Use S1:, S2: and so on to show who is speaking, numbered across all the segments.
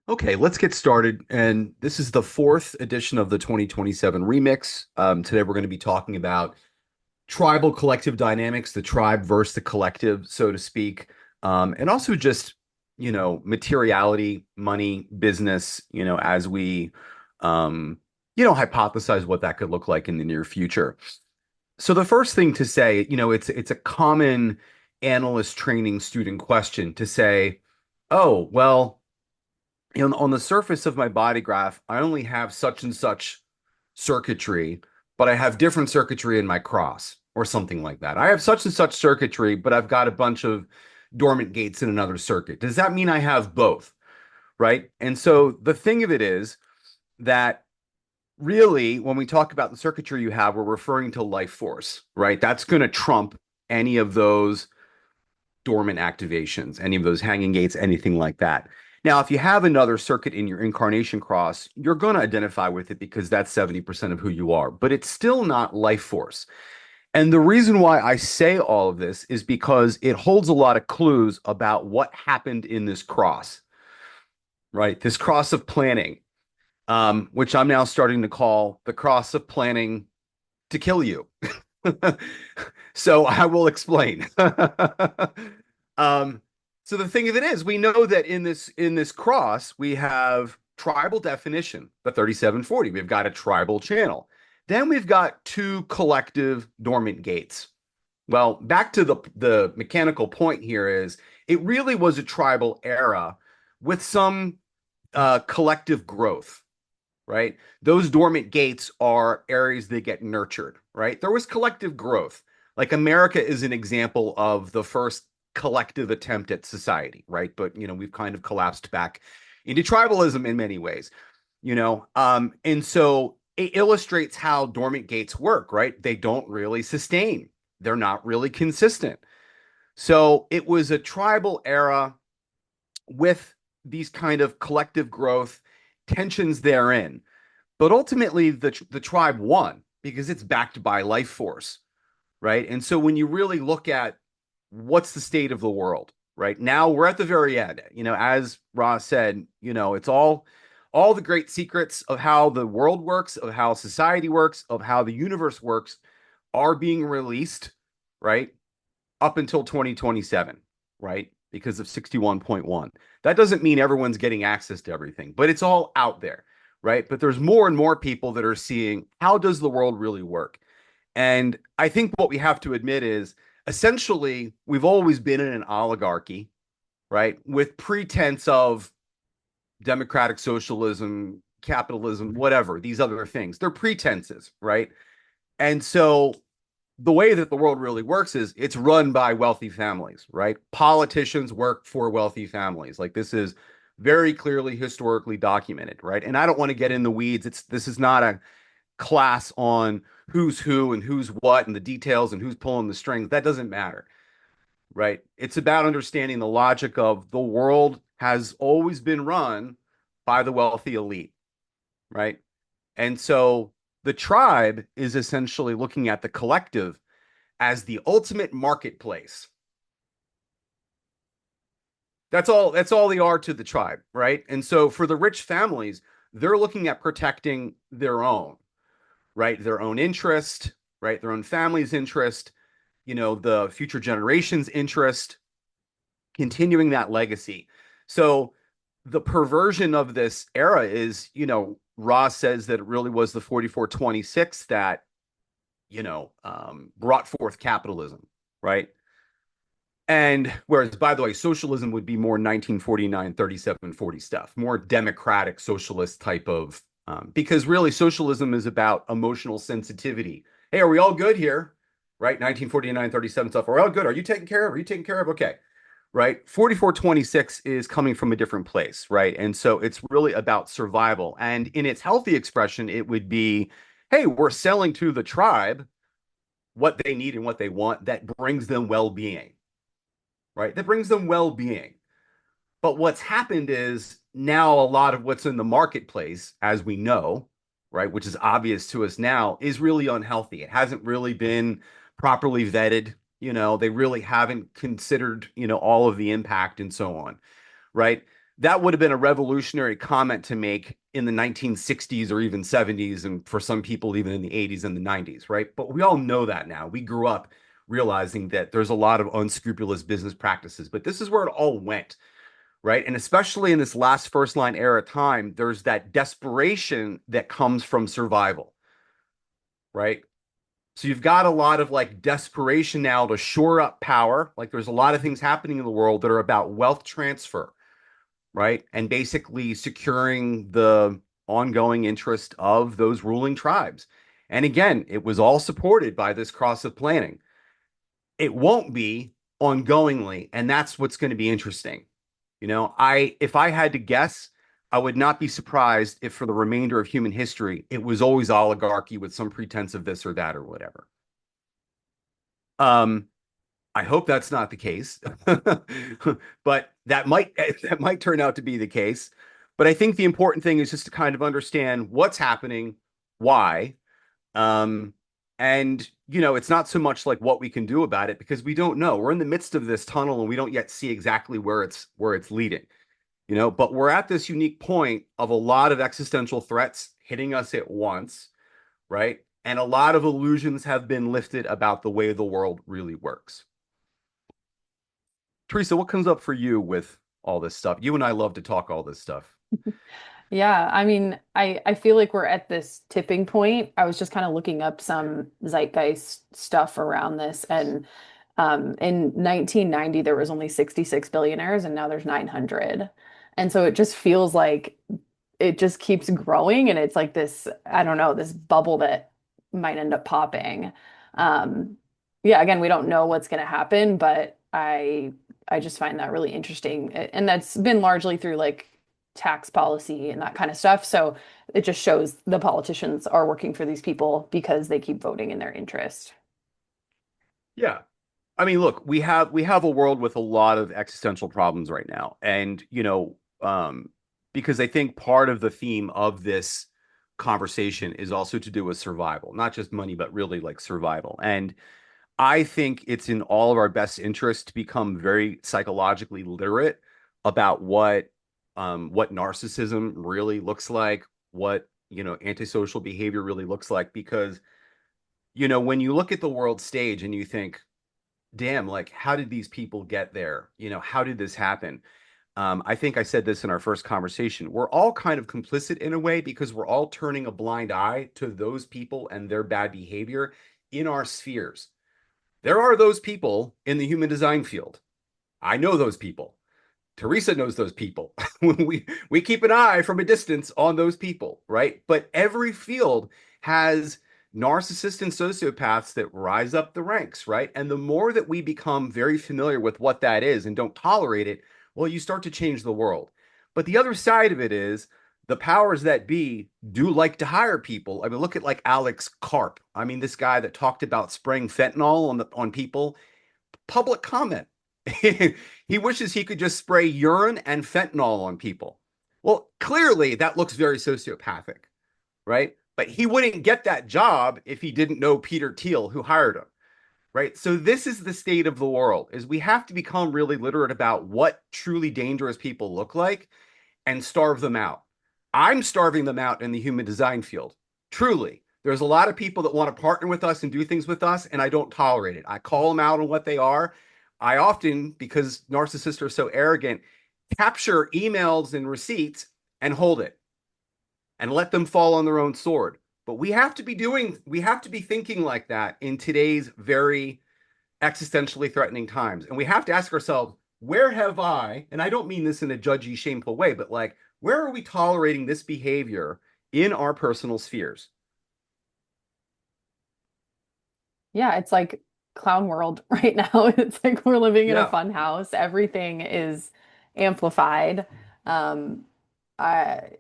S1: Okay, let's get started. And this is the fourth edition of the 2027 remix. Today we're going to be talking about tribal collective dynamics, the tribe versus the collective, so to speak. And also just, materiality, money, business, as we, hypothesize what that could look like in the near future. So the first thing to say, it's a common analyst training student question to say, oh, well, on the surface of my body graph, I only have such and such circuitry, but I have different circuitry in my cross or something like that. I have such and such circuitry, but I've got a bunch of dormant gates in another circuit. Does that mean I have both? Right. And so the thing of it is that really, when we talk about the circuitry you have, we're referring to life force, right? That's going to trump any of those dormant activations, any of those hanging gates, anything like that. Now, if you have another circuit in your incarnation cross, you're going to identify with it because that's 70% of who you are, but it's still not life force. And the reason why I say all of this is because it holds a lot of clues about what happened in this cross, right? This cross of planning, which I'm now starting to call the cross of planning to kill you. So I will explain. Um, so the thing of it is, we know that in this cross, we have tribal definition, the 3740. We've got a tribal channel. Then we've got two collective dormant gates. Well, back to the mechanical point here is it really was a tribal era with some collective growth, right? Those dormant gates are areas that get nurtured, right? There was collective growth. Like America is an example of the first collective attempt at society, right? But, we've kind of collapsed back into tribalism in many ways, and so it illustrates how dormant gates work, right? They don't really sustain. They're not really consistent. So it was a tribal era with these kind of collective growth tensions therein. But ultimately, the tribe won because it's backed by life force, right? And so when you really look at what's the state of the world, right now, we're at the very end. As Ross said, it's all the great secrets of how the world works, of how society works, of how the universe works, are being released, right, up until 2027, right? Because of 61.1. That doesn't mean everyone's getting access to everything, but it's all out there, right? But there's more and more people that are seeing how does the world really work? And I think what we have to admit is essentially we've always been in an oligarchy, right? With pretense of democratic socialism, capitalism, whatever, these other things. They're pretenses, right? And so the way that the world really works is it's run by wealthy families, right? Politicians work for wealthy families. Like this is very clearly historically documented, right? And I don't want to get in the weeds. This is not a class on who's who and who's what and the details and who's pulling the strings. That doesn't matter, right? It's about understanding the logic of the world has always been run by the wealthy elite, right? And so the tribe is essentially looking at the collective as the ultimate marketplace. That's all they are to the tribe, right? And so for the rich families, they're looking at protecting their own, right? Their own interest, right? Their own family's interest, the future generations' interest, continuing that legacy. So the perversion of this era is, Ross says that it really was the 4426 that, brought forth capitalism, right? And whereas, by the way, socialism would be more 1949, 37, 40 stuff, more democratic socialist type of, because really socialism is about emotional sensitivity. Hey, are we all good here? Right? 1949, 37 stuff. Are we all good? Are you taken care of? Are you taken care of? Okay. Right. 4426 is coming from a different place. Right. And so it's really about survival. And in its healthy expression, it would be, hey, we're selling to the tribe what they need and what they want that brings them well being, right? That brings them well being. But what's happened is now a lot of what's in the marketplace, as we know, right, which is obvious to us now, is really unhealthy. It hasn't really been properly vetted. They really haven't considered, all of the impact and so on, right? that would have been a revolutionary comment to make in the 1960s or even 70s, and for some people, even in the 80s and the 90s, right? But we all know that now. We grew up realizing that there's a lot of unscrupulous business practices, but this is where it all went, right? And especially in this last first line era time, there's that desperation that comes from survival, right? So you've got a lot of like desperation now to shore up power. Like there's a lot of things happening in the world that are about wealth transfer, right? And basically securing the ongoing interest of those ruling tribes. And again, it was all supported by this cross of planning. It won't be ongoingly, and that's what's going to be interesting. If I had to guess, I would not be surprised if for the remainder of human history, it was always oligarchy with some pretense of this or that or whatever. Um, I hope that's not the case, but that might turn out to be the case. But I think the important thing is just to kind of understand what's happening, why, um, and it's not so much like what we can do about it because we don't know. We're in the midst of this tunnel and we don't yet see exactly where it's leading. But we're at this unique point of a lot of existential threats hitting us at once, right? And a lot of illusions have been lifted about the way the world really works. Teresa, what comes up for you with all this stuff? You and I love to talk all this stuff.
S2: Yeah, I mean, I feel like we're at this tipping point. I was just kind of looking up some zeitgeist stuff around this, and in 1990 there was only 66 billionaires, and now there's 900. And so it just feels like it just keeps growing, and it's like this, I don't know, this bubble that might end up popping. Um, yeah, again, we don't know what's going to happen, but I just find that really interesting, and that's been largely through like tax policy and that kind of stuff. So it just shows the politicians are working for these people because they keep voting in their interest.
S1: Yeah. I mean, look, we have a world with a lot of existential problems right now. And, because I think part of the theme of this conversation is also to do with survival, not just money, but really like survival. And I think it's in all of our best interest to become very psychologically literate about what narcissism really looks like, what antisocial behavior really looks like, because when you look at the world stage and you think, damn, like how did these people get there? How did this happen? I think I said this in our first conversation. We're all kind of complicit in a way because we're all turning a blind eye to those people and their bad behavior in our spheres. There are those people in the human design field. I know those people. Teresa knows those people. we keep an eye from a distance on those people, right? But every field has narcissists and sociopaths that rise up the ranks, right? And the more that we become very familiar with what that is and don't tolerate it, well, you start to change the world. But the other side of it is the powers that be do like to hire people. I mean, look at like Alex Karp. I mean, this guy that talked about spraying fentanyl on people, public comment. He wishes he could just spray urine and fentanyl on people. Well, clearly that looks very sociopathic, right? But he wouldn't get that job if he didn't know Peter Thiel, who hired him, right? So this is the state of the world: is we have to become really literate about what truly dangerous people look like and starve them out. I'm starving them out in the human design field. Truly. There's a lot of people that want to partner with us and do things with us, and I don't tolerate it. I call them out on what they are. I often, because narcissists are so arrogant, capture emails and receipts and hold it and let them fall on their own sword. But we have to be thinking like that in today's very existentially threatening times. And we have to ask ourselves, where have I, and I don't mean this in a judgy, shameful way, but like, where are we tolerating this behavior in our personal spheres?
S2: Yeah, it's like clown world right now. It's like we're living in a
S1: Yeah.
S2: fun house. Everything is amplified. Um, I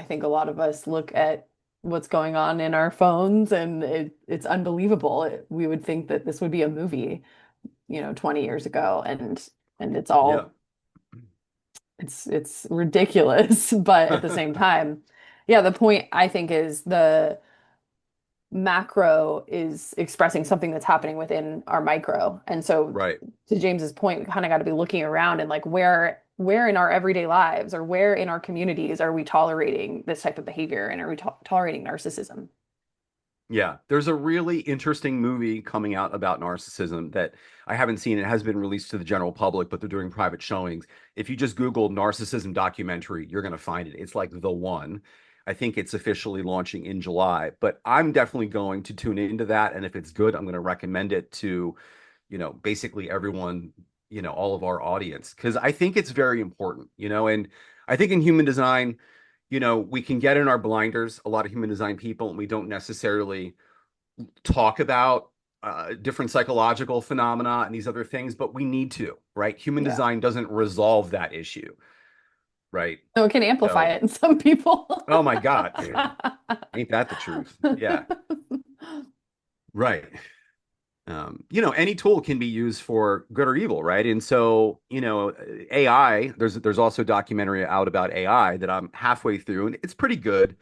S2: think a lot of us look at what's going on in our phones and it's unbelievable. We would think that this would be a movie, 20 years ago, and it's
S1: Yeah.
S2: all it's ridiculous. But at the same time, yeah, the point I think is the macro is expressing something that's happening within our micro. And so
S1: Right.
S2: to James's point, we kind of got to be looking around and like, where where in our everyday lives or where in our communities are we tolerating this type of behavior and are we tolerating narcissism?
S1: Yeah, there's a really interesting movie coming out about narcissism that I haven't seen. It has been released to the general public, but they're doing private showings. If you just Google narcissism documentary, you're going to find it. It's like the one. I think it's officially launching in July, but I'm definitely going to tune into that. And if it's good, I'm going to recommend it to, basically everyone, all of our audience, because I think it's very important, and I think in human design, we can get in our blinders, a lot of human design people, and we don't necessarily talk about different psychological phenomena and these other things, but we need to, right? Human
S2: Yeah.
S1: design doesn't resolve that issue, right?
S2: No, it can amplify
S1: So,
S2: it in some people.
S1: oh my God, ain't that the truth? Yeah, right. Any tool can be used for good or evil, right? And so, AI, there's also a documentary out about AI that I'm halfway through, and it's pretty good.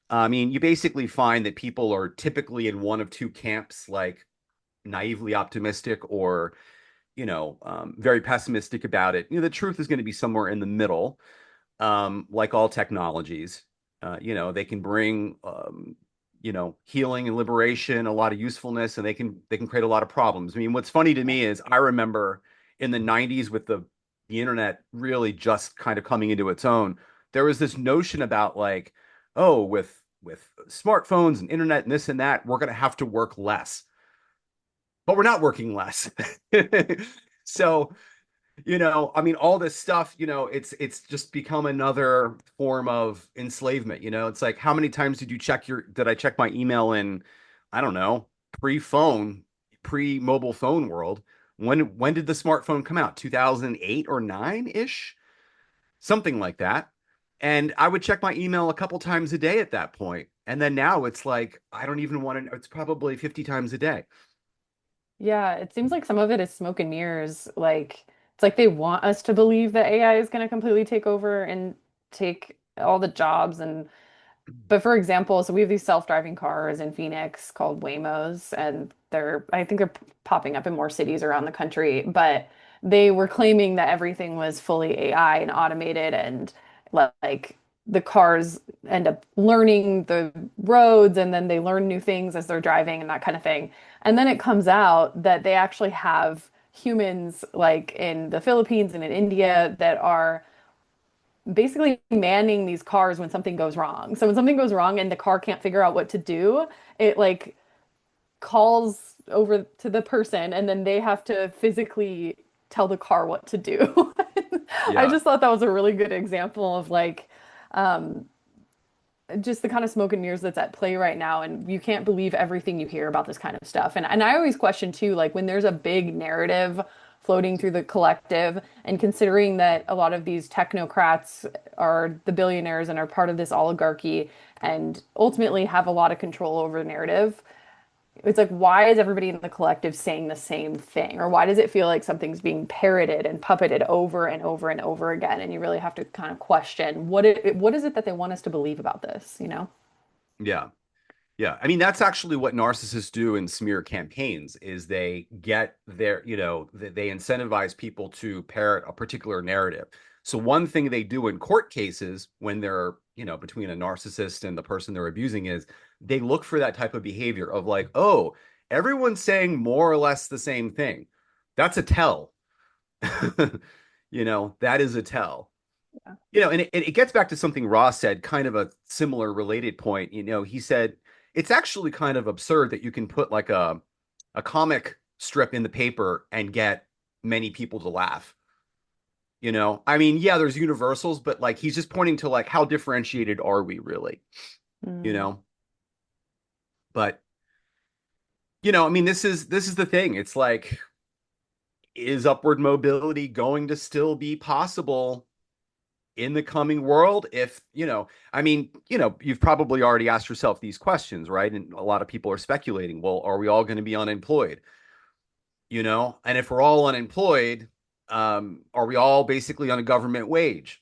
S1: I mean, you basically find that people are typically in one of two camps, like naively optimistic or, very pessimistic about it. The truth is going to be somewhere in the middle, like all technologies. They can bring, healing and liberation, a lot of usefulness, and they can create a lot of problems. I mean, what's funny to me is I remember in the 90s with the internet really just kind of coming into its own, there was this notion about like, oh, with smartphones and internet and this and that, we're going to have to work less, but we're not working less. So, I mean, all this stuff, it's just become another form of enslavement. It's like, how many times did I check my email in, I don't know, pre-phone, pre-mobile phone world? When did the smartphone come out? 2008 or 9-ish? Something like that. And I would check my email a couple times a day at that point. And then now it's like, I don't even want to, it's probably 50 times a day.
S2: Yeah, it seems like some of it is smoke and mirrors. Like it's like they want us to believe that AI is going to completely take over and take all the jobs and but for example, so we have these self-driving cars in Phoenix called Waymos, and I think they're popping up in more cities around the country, but they were claiming that everything was fully AI and automated and like the cars end up learning the roads and then they learn new things as they're driving and that kind of thing. And then it comes out that they actually have humans like in the Philippines and in India that are basically manning these cars when something goes wrong. So when something goes wrong and the car can't figure out what to do, it like calls over to the person and then they have to physically tell the car what to do. I
S1: Yeah.
S2: just thought that was a really good example of like um, just the kind of smoke and mirrors that's at play right now. And you can't believe everything you hear about this kind of stuff. And I always question too, like when there's a big narrative floating through the collective and considering that a lot of these technocrats are the billionaires and are part of this oligarchy and ultimately have a lot of control over the narrative. It's like, why is everybody in the collective saying the same thing? Or why does it feel like something's being parroted and puppeted over and over and over again? And you really have to kind of question what is it that they want us to believe about this, you know?
S1: Yeah. Yeah, I mean that's actually what narcissists do in smear campaigns is they get their, they incentivize people to parrot a particular narrative. So one thing they do in court cases when they're, between a narcissist and the person they're abusing is they look for that type of behavior of like, oh, everyone's saying more or less the same thing. That's a tell. That is a tell. And it gets back to something Ross said, kind of a similar related point. He said it's actually kind of absurd that you can put like a comic strip in the paper and get many people to laugh. I mean, yeah, there's universals, but like he's just pointing to like how differentiated are we really, you
S2: Mm.
S1: know? But I mean, this is the thing. It's like, is upward mobility going to still be possible in the coming world? If I mean, you've probably already asked yourself these questions, right? And a lot of people are speculating, well, are we all going to be unemployed? And if we're all unemployed, are we all basically on a government wage?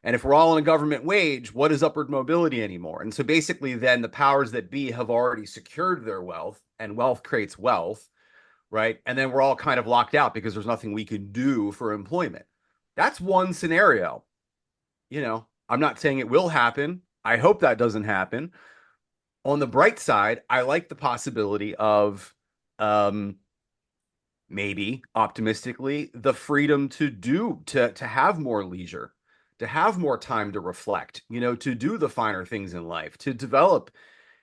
S1: And if we're all on a government wage, what is upward mobility anymore? And so basically then the powers that be have already secured their wealth, and wealth creates wealth, right? And then we're all kind of locked out because there's nothing we can do for employment. That's one scenario. I'm not saying it will happen. I hope that doesn't happen. On the bright side, I like the possibility of um maybe optimistically the freedom to have more leisure, to have more time to reflect, to do the finer things in life, to develop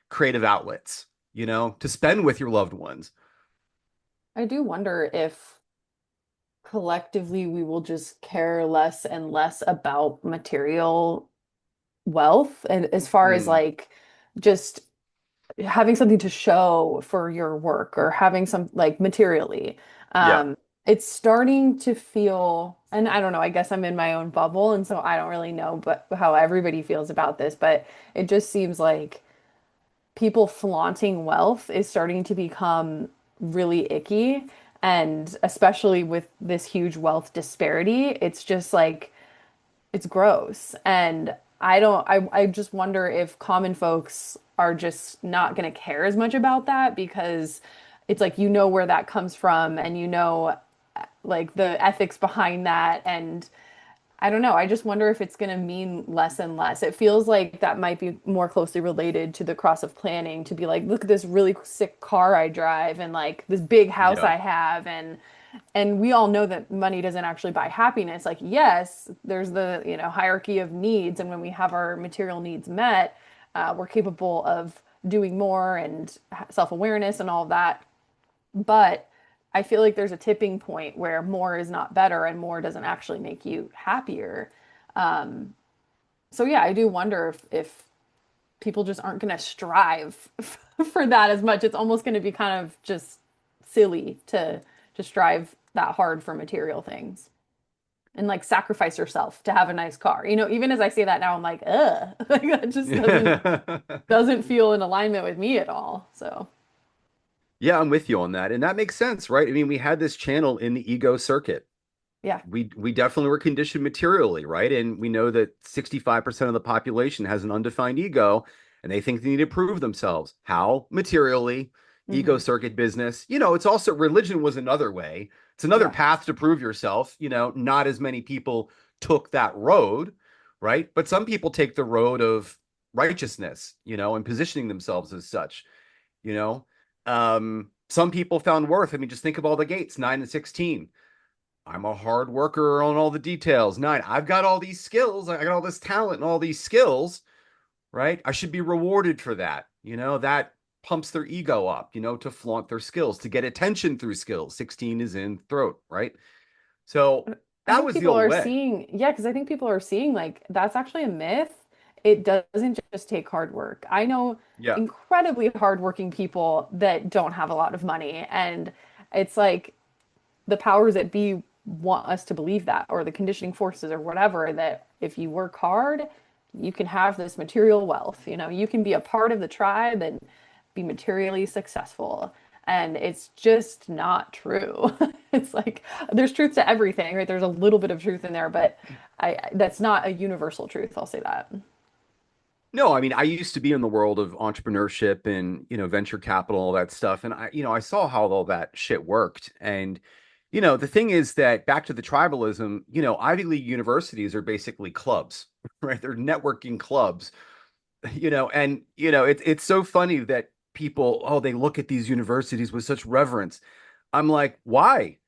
S1: creative outlets, to spend with your loved ones.
S2: I do wonder if collectively we will just care less and less about material wealth, and as far as
S1: Mm,
S2: like just having something to show for your work or having some like materially.
S1: yeah,
S2: Um, it's starting to feel, and I don't know, I guess I'm in my own bubble, and so I don't really know but how everybody feels about this, but it just seems like people flaunting wealth is starting to become really icky. And especially with this huge wealth disparity, it's just like it's gross. And I just wonder if common folks are just not going to care as much about that because it's like you know where that comes from and you know like the ethics behind that. And I don't know. I just wonder if it's going to mean less and less. It feels like that might be more closely related to the cross of planning to be like, look at this really sick car I drive and like this big house
S1: yeah,
S2: I have, and we all know that money doesn't actually buy happiness. Like, yes, there's the, hierarchy of needs, and when we have our material needs met, we're capable of doing more and self-awareness and all of that. But I feel like there's a tipping point where more is not better and more doesn't actually make you happier. Um, so yeah, I do wonder if people just aren't going to strive for that as much. It's almost going to be kind of just silly to strive that hard for material things and like sacrifice yourself to have a nice car. Even as I say that now, I'm like, ugh, like that just doesn't
S1: yeah.
S2: doesn't feel in alignment with me at all. So
S1: Yeah, I'm with you on that. And that makes sense, right? I mean, we had this channel in the ego circuit.
S2: yeah.
S1: We definitely were conditioned materially, right? And we know that 65% of the population has an undefined ego and they think they need to prove themselves. How? Materially, ego
S2: Hmm.
S1: circuit business. It's also religion was another way. It's another
S2: Yeah.
S1: path to prove yourself. Not as many people took that road, right? But some people take the road of righteousness, and positioning themselves as such, you know. Some people found worth. I mean, just think of all the gates, 9 and 16. I'm a hard worker on all the details. 9, I've got all these skills. I got all this talent and all these skills, right? I should be rewarded for that. That pumps their ego up, to flaunt their skills, to get attention through skills. 16 is in throat, right? So
S2: I
S1: that
S2: think
S1: was the
S2: people
S1: old
S2: are
S1: way.
S2: seeing, yeah, because I think people are seeing like that's actually a myth. It doesn't just take hard work. I know
S1: Yeah.
S2: incredibly hardworking people that don't have a lot of money, and it's like the powers that be want us to believe that, or the conditioning forces, or whatever, that if you work hard, you can have this material wealth. You can be a part of the tribe and be materially successful. And it's just not true. It's like there's truth to everything, right? There's a little bit of truth in there, but that's not a universal truth. I'll say that.
S1: No, I mean, I used to be in the world of entrepreneurship and, venture capital, all that stuff. And I saw how all that shit worked. And, the thing is that back to the tribalism, Ivy League universities are basically clubs, right? They're networking clubs, and, it's so funny that people, oh, they look at these universities with such reverence. I'm like, why?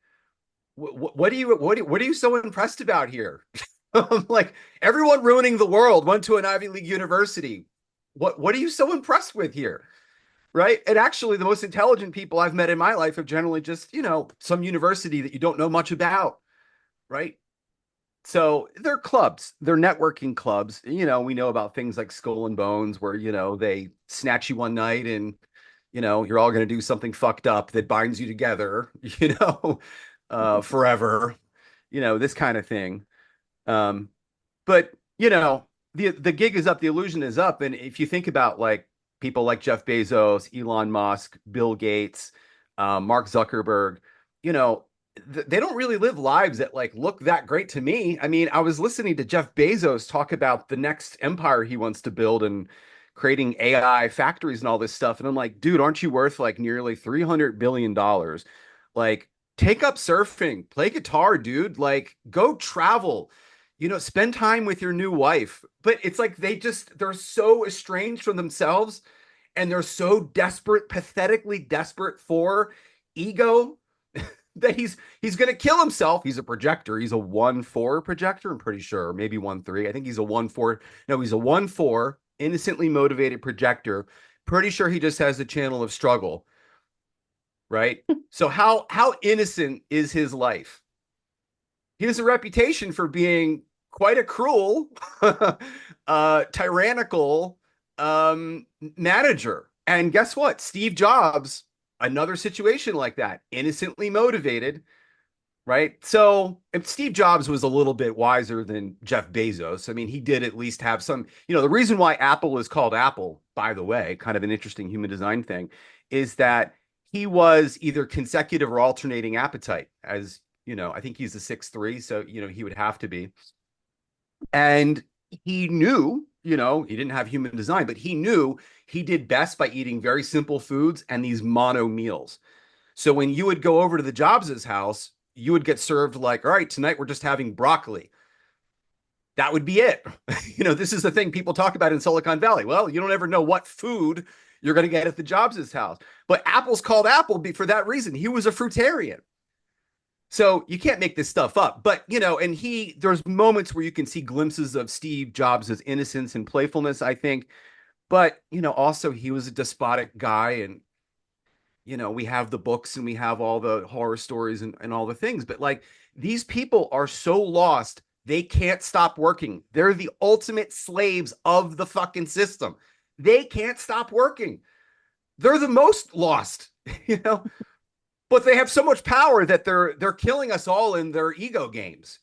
S1: What are you so impressed about here? I'm like, everyone ruining the world went to an Ivy League university. What are you so impressed with here? Right? And actually, the most intelligent people I've met in my life have generally just, some university that you don't know much about, right? So they're clubs, they're networking clubs. We know about things like Skull and Bones, where, they snatch you one night and, you're all going to do something fucked up that binds you together, forever, this kind of thing. Um, but the gig is up, the illusion is up. And if you think about like people like Jeff Bezos, Elon Musk, Bill Gates, Mark Zuckerberg, you know, they don't really live lives that like look that great to me. I mean, I was listening to Jeff Bezos talk about the next empire he wants to build and creating AI factories and all this stuff. And I'm like, dude, aren't you worth like nearly $300 billion? Like, take up surfing, play guitar, dude. Like, go travel, spend time with your new wife. But it's like they're so estranged from themselves and they're so desperate, pathetically desperate for ego that he's gonna kill himself. He's a projector. He's a 1-4 projector, I'm pretty sure. Maybe 1-3. I think he's a 1-4. No, he's a 1-4 innocently motivated projector. Pretty sure he just has a channel of struggle, right? So how innocent is his life? He has a reputation for being quite a cruel, tyrannical manager. And guess what? Steve Jobs, another situation like that, innocently motivated, right? So if Steve Jobs was a little bit wiser than Jeff Bezos. I mean, he did at least have some, the reason why Apple is called Apple, by the way, kind of an interesting human design thing, is that he was either consecutive or alternating appetite. As I think he's a 6-3, so he would have to be. And he knew, he didn't have human design, but he knew he did best by eating very simple foods and these mono meals. So when you would go over to the Jobs' house, you would get served like, all right, tonight we're just having broccoli. That would be it. This is the thing people talk about in Silicon Valley. Well, you don't ever know what food you're going to get at the Jobs' house. But Apple's called Apple for that reason. He was a fruitarian. So you can't make this stuff up. But, and there's moments where you can see glimpses of Steve Jobs' innocence and playfulness, I think. But, also he was a despotic guy. And, we have the books and we have all the horror stories and all the things. But like, these people are so lost, they can't stop working. They're the ultimate slaves of the fucking system. They can't stop working. They're the most lost, but they have so much power that they're killing us all in their ego games,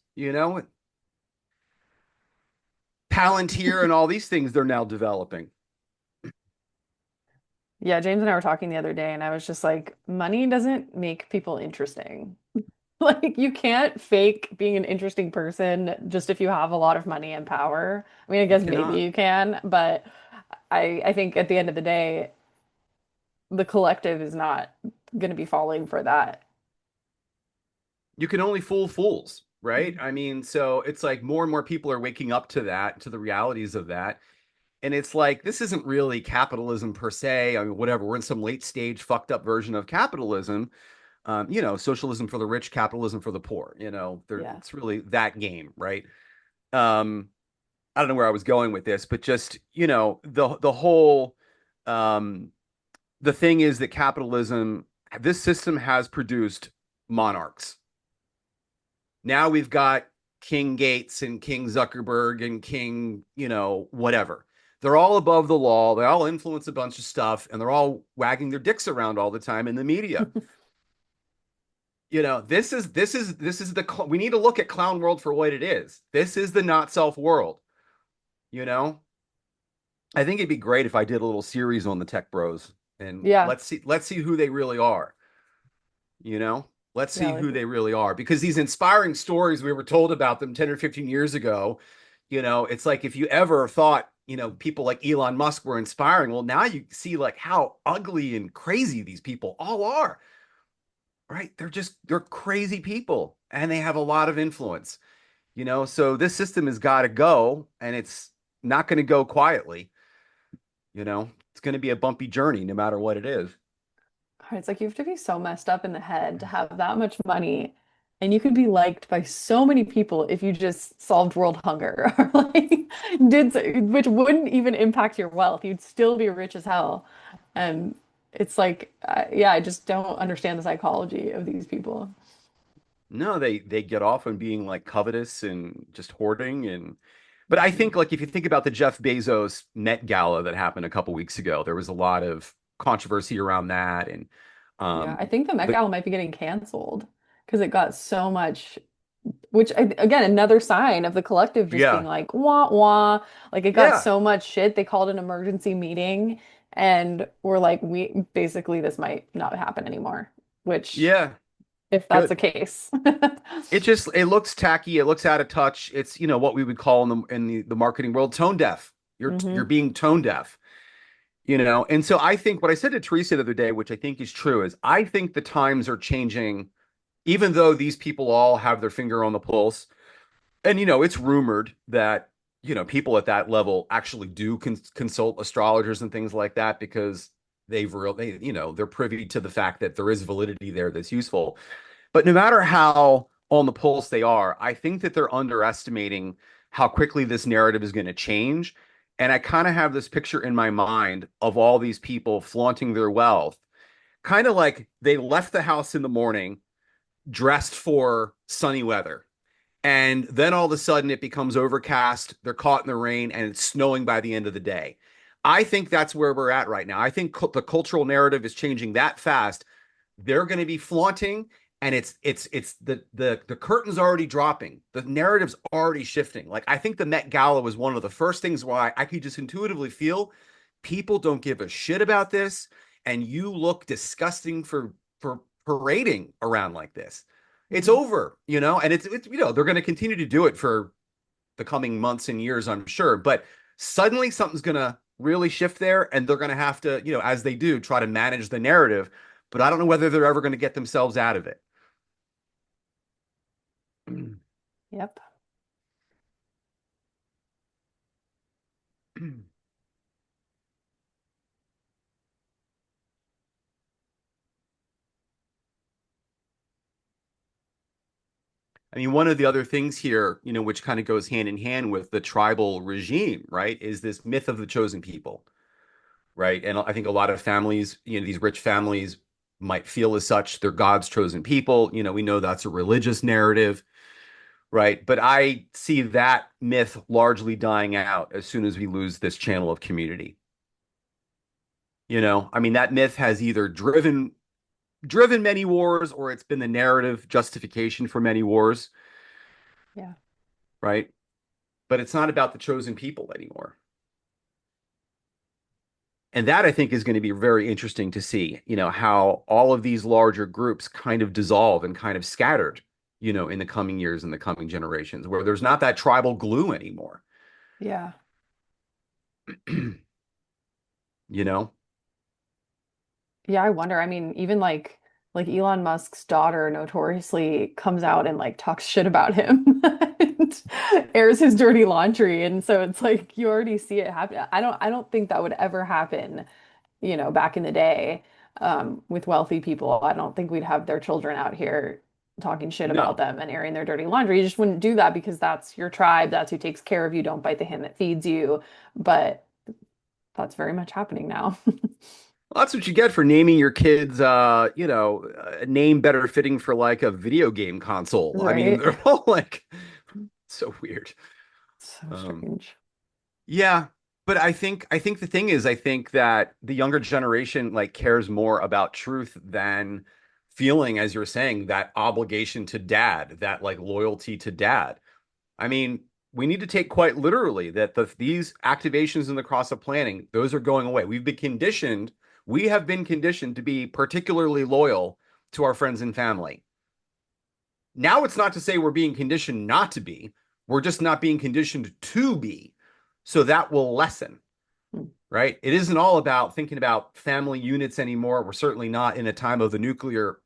S1: Palantir and all these things they're now developing.
S2: Yeah, James and I were talking the other day, and I was just like, money doesn't make people interesting. Like, you can't fake being an interesting person just if you have a lot of money and power. I mean, I
S1: You
S2: guess maybe
S1: cannot.
S2: you can, but I think at the end of the day, the collective is not going to be falling for that.
S1: You can only fool fools, right?
S2: Mhm.
S1: I mean, so it's like more and more people are waking up to that, to the realities of that. And it's like, this isn't really capitalism per se. I mean, whatever, we're in some late stage fucked up version of capitalism. Socialism for the rich, capitalism for the poor.
S2: Yeah.
S1: It's really that game, right? Um, I don't know where I was going with this, but just, the whole the thing is that capitalism, this system has produced monarchs. Now we've got King Gates and King Zuckerberg and King, whatever. They're all above the law. They all influence a bunch of stuff and they're all wagging their dicks around all the time in the media. This is we need to look at clown world for what it is. This is the not self world, you know? I think it'd be great if I did a little series on the tech bros and
S2: Yeah.
S1: let's see who they really are, you know? Let's
S2: Yeah,
S1: see
S2: like
S1: who they really are because these inspiring stories we were told about them 10 or 15 years ago, it's like if you ever thought, people like Elon Musk were inspiring, well, now you see like how ugly and crazy these people all are, right? They're crazy people and they have a lot of influence, so this system has got to go and it's not going to go quietly. It's going to be a bumpy journey no matter what it is.
S2: it's like you have to be so messed up in the head to have that much money, and you could be liked by so many people if you just solved world hunger or like which wouldn't even impact your wealth. You'd still be rich as hell. And it's like, yeah, I just don't understand the psychology of these people.
S1: No, they get off on being like covetous and just hoarding but I
S2: Mhm.
S1: think like if you think about the Jeff Bezos Met Gala that happened a couple weeks ago, there was a lot of controversy around that and
S2: Yeah,
S1: um
S2: I think the Met
S1: the
S2: Gala might be getting canceled because it got so much, which again, another sign of the collective just being
S1: yeah.
S2: like, wah, wah. Like it got
S1: Yeah.
S2: so much shit. They called an emergency meeting and we're like, we basically, this might not happen anymore, which,
S1: Yeah.
S2: if that's the
S1: Good.
S2: case.
S1: It looks tacky, it looks out of touch. It's what we would call in the marketing world tone deaf. You're
S2: Hmm.
S1: being tone deaf. And so I think what I said to Teresa the other day, which I think is true, is I think the times are changing even though these people all have their finger on the pulse, and it's rumored that people at that level actually do consult astrologers and things like that because they're privy to the fact that there is validity there that's useful. But no matter how on the pulse they are, I think that they're underestimating how quickly this narrative is going to change. And I kind of have this picture in my mind of all these people flaunting their wealth, kind of like they left the house in the morning dressed for sunny weather. And then all of a sudden it becomes overcast, they're caught in the rain, and it's snowing by the end of the day. I think that's where we're at right now. I think the cultural narrative is changing that fast. They're going to be flaunting, and it's the curtain's already dropping. The narrative's already shifting. Like I think the Met Gala was one of the first things why I could just intuitively feel people don't give a shit about this, and you look disgusting for parading around like this. It's
S2: Mhm.
S1: over, and it's they're going to continue to do it for the coming months and years, I'm sure. But suddenly something's going to really shift there, and they're going to have to, as they do, try to manage the narrative. But I don't know whether they're ever going to get themselves out of it.
S2: Yep.
S1: I mean, one of the other things here, which kind of goes hand in hand with the tribal regime, right, is this myth of the chosen people, right? And I think a lot of families, these rich families might feel as such, they're God's chosen people. We know that's a religious narrative, right? But I see that myth largely dying out as soon as we lose this channel of community. I mean, that myth has either driven many wars or it's been the narrative justification for many wars,
S2: Yeah.
S1: right? But it's not about the chosen people anymore. And that I think is going to be very interesting to see, how all of these larger groups kind of dissolve and kind of scattered, in the coming years and the coming generations, where there's not that tribal glue anymore,
S2: Yeah.
S1: you know?
S2: Yeah, I wonder. I mean, even like Elon Musk's daughter notoriously comes out and like talks shit about him and airs his dirty laundry. And so it's like you already see it happen. I don't think that would ever happen, back in the day, with wealthy people. I don't think we'd have their children out here talking shit about
S1: No.
S2: them and airing their dirty laundry. You just wouldn't do that because that's your tribe, that's who takes care of you. Don't bite the hand that feeds you. But that's very much happening now.
S1: Well, that's what you get for naming your kids, a name better fitting for like a video game console. I mean,
S2: Right?
S1: they're all like so weird.
S2: So
S1: Um,
S2: strange.
S1: yeah, but I think the thing is, I think that the younger generation like cares more about truth than feeling, as you're saying, that obligation to dad, that like loyalty to dad. I mean, we need to take quite literally that these activations in the cross of planning, those are going away. We have been conditioned to be particularly loyal to our friends and family. Now it's not to say we're being conditioned not to be, we're just not being conditioned to be. So that will lessen,
S2: Hmm.
S1: right? It isn't all about thinking about family units anymore. We're certainly not in a time of the nuclear,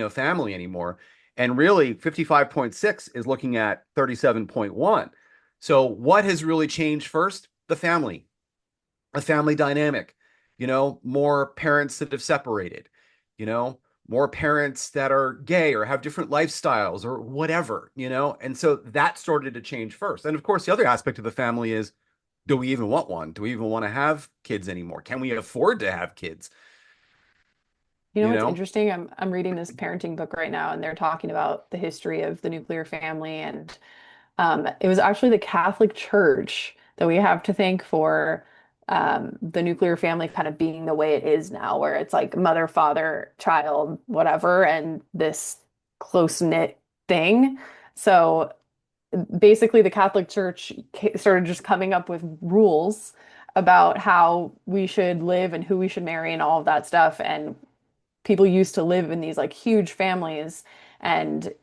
S1: family anymore. And really, 55.6 is looking at 37.1. So what has really changed first? The family, a family dynamic, more parents that have separated, you know, more parents that are gay or have different lifestyles or whatever, and so that started to change first. And of course, the other aspect of the family is, do we even want one? Do we even want to have kids anymore? Can we afford to have kids?
S2: You know
S1: You
S2: what's
S1: know?
S2: interesting? I'm reading this parenting book right now, and they're talking about the history of the nuclear family, and it was actually the Catholic Church that we have to thank for the nuclear family kind of being the way it is now, where it's like mother, father, child, whatever, and this close-knit thing. So basically, the Catholic Church started just coming up with rules about how we should live and who we should marry and all of that stuff. And people used to live in these like huge families, and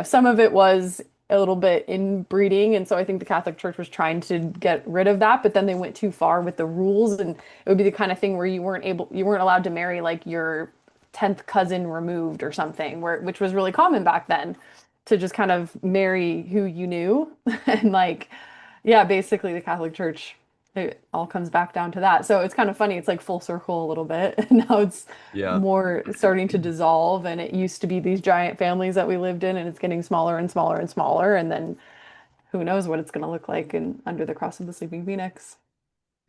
S2: some of it was a little bit inbreeding, and so I think the Catholic Church was trying to get rid of that, but then they went too far with the rules, and it would be the kind of thing where you weren't allowed to marry like your 10th cousin removed or something, which was really common back then, to just kind of marry who you knew. And like, yeah, basically the Catholic Church, it all comes back down to that. So it's kind of funny. It's like full circle a little bit. And now it's
S1: Yeah.
S2: more starting to dissolve. And it used to be these giant families that we lived in, and it's getting smaller and smaller and smaller. And then who knows what it's going to look like in Under the Cross of the Sleeping Phoenix.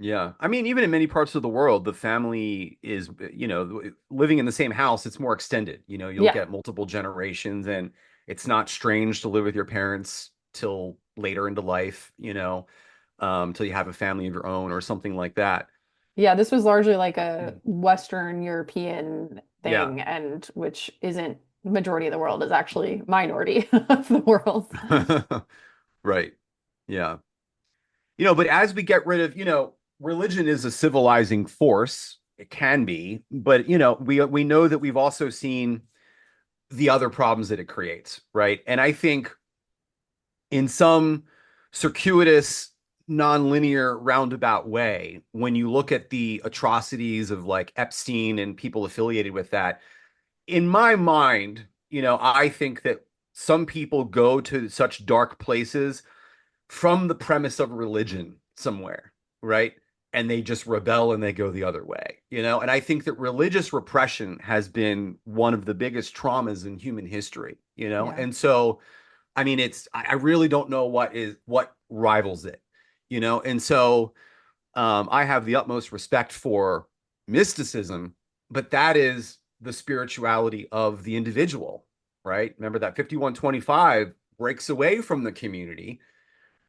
S1: Yeah. I mean, even in many parts of the world, the family is, living in the same house, it's more extended. You'll
S2: Yeah.
S1: get multiple generations, and it's not strange to live with your parents till later into life, till you have a family of your own or something like that.
S2: Yeah, this was largely like a Western European
S1: Yeah.
S2: thing, and which isn't majority of the world, is actually minority of the world.
S1: Right. Yeah. But as we get rid of, religion is a civilizing force. It can be, but we know that we've also seen the other problems that it creates, right? And I think in some circuitous, nonlinear, roundabout way, when you look at the atrocities of like Epstein and people affiliated with that, in my mind, I think that some people go to such dark places from the premise of religion somewhere, right? And they just rebel and they go the other way, And I think that religious repression has been one of the biggest traumas in human history,
S2: Yeah.
S1: And so, I mean, I really don't know what rivals it, And so, I have the utmost respect for mysticism, but that is the spirituality of the individual, right? Remember that 5125 breaks away from the community,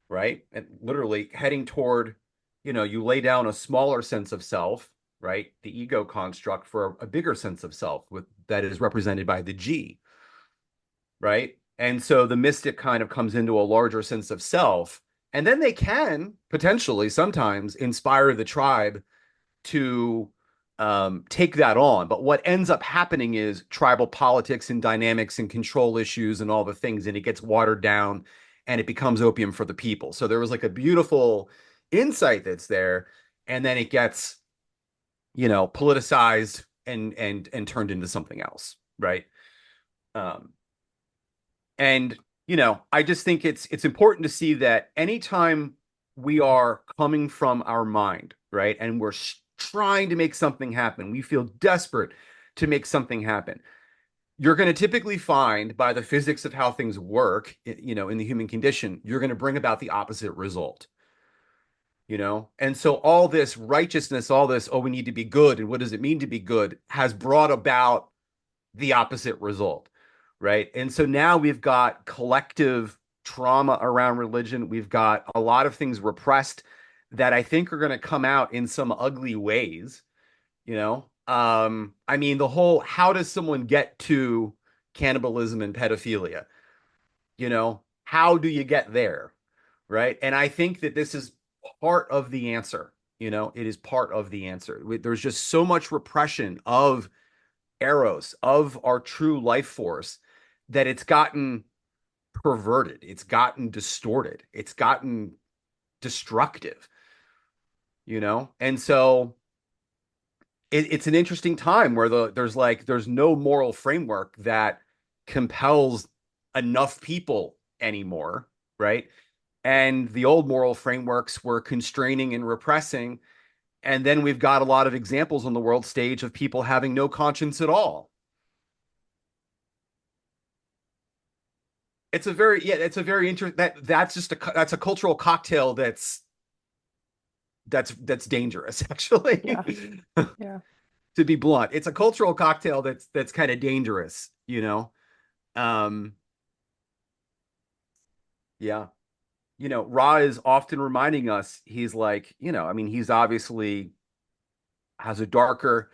S1: right? And literally heading toward, you lay down a smaller sense of self, right? The ego construct for a bigger sense of self with that is represented by the G, right? And so the mystic kind of comes into a larger sense of self. And then they can potentially sometimes inspire the tribe to take that on. But what ends up happening is tribal politics and dynamics and control issues and all the things, and it gets watered down and it becomes opium for the people. So there was like a beautiful insight that's there, and then it gets, politicized and turned into something else, right? Um, and I just think it's important to see that anytime we are coming from our mind, right, and we're trying to make something happen, we feel desperate to make something happen. You're going to typically find by the physics of how things work, in the human condition, you're going to bring about the opposite result. And so all this righteousness, all this, oh, we need to be good, and what does it mean to be good, has brought about the opposite result, right? And so now we've got collective trauma around religion. We've got a lot of things repressed that I think are going to come out in some ugly ways, I mean, the whole how does someone get to cannibalism and pedophilia? How do you get there? Right? And I think that this is part of the answer. It is part of the answer. There's just so much repression of eros, of our true life force, that it's gotten perverted, it's gotten distorted, it's gotten destructive, And so it's an interesting time where there's no moral framework that compels enough people anymore, right? And the old moral frameworks were constraining and repressing. And then we've got a lot of examples on the world stage of people having no conscience at all. It's a very interesting that's a cultural cocktail that's dangerous, actually.
S2: Yeah. Yeah.
S1: To be blunt, it's a cultural cocktail that's kind of dangerous. Um, yeah. Ra is often reminding us, he's like, I mean, he's obviously has a darker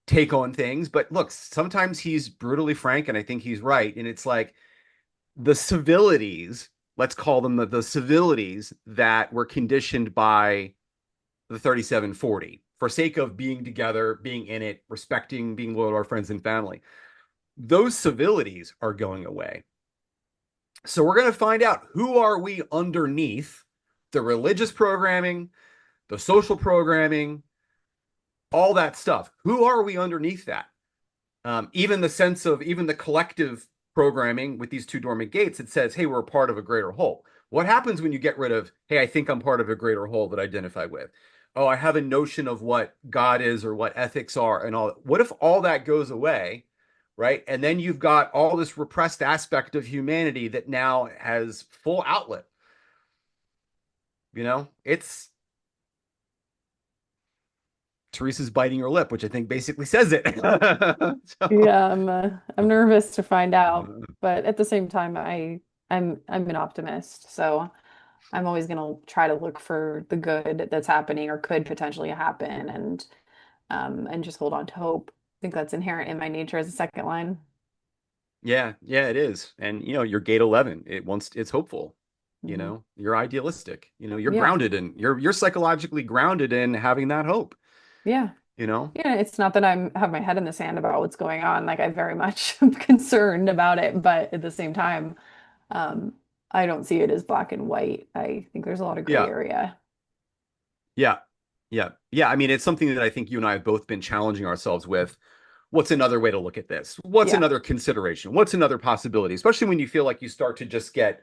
S1: take on things, but look, sometimes he's brutally frank, and I think he's right. And it's like the civilities, let's call them the civilities that were conditioned by the 3740 for sake of being together, being in it, respecting, being loyal to our friends and family. Those civilities are going away. So we're going to find out, who are we underneath the religious programming, the social programming, all that stuff. Who are we underneath that? Even the sense of even the collective programming with these two dormant gates, it says, hey, we're a part of a greater whole. What happens when you get rid of, hey, I think I'm part of a greater whole that I identify with? Oh, I have a notion of what God is or what ethics are and all. What if all that goes away, right? And then you've got all this repressed aspect of humanity that now has full outlet. It's Teresa's biting her lip, which I think basically says it. So,
S2: Yeah, I'm nervous to find out, but at the same time, I'm an optimist, so I'm always gonna try to look for the good that's happening or could potentially happen, and just hold on to hope. I think that's inherent in my nature as a second line.
S1: yeah, yeah, it is. And your gate 11, it's hopeful.
S2: Hmm.
S1: You're idealistic. You're
S2: Yeah,
S1: grounded in you're psychologically grounded in having that hope,
S2: yeah,
S1: you know?
S2: yeah. It's not that I'm have my head in the sand about what's going on. Like I very much am concerned about it, but at the same time, um, I don't see it as black and white. I think there's a lot of gray
S1: Yeah.
S2: area.
S1: Yeah. Yeah. Yeah. I mean, it's something that I think you and I have both been challenging ourselves with. What's another way to look at this? What's
S2: Yeah,
S1: another consideration? What's another possibility? Especially when you feel like you start to just get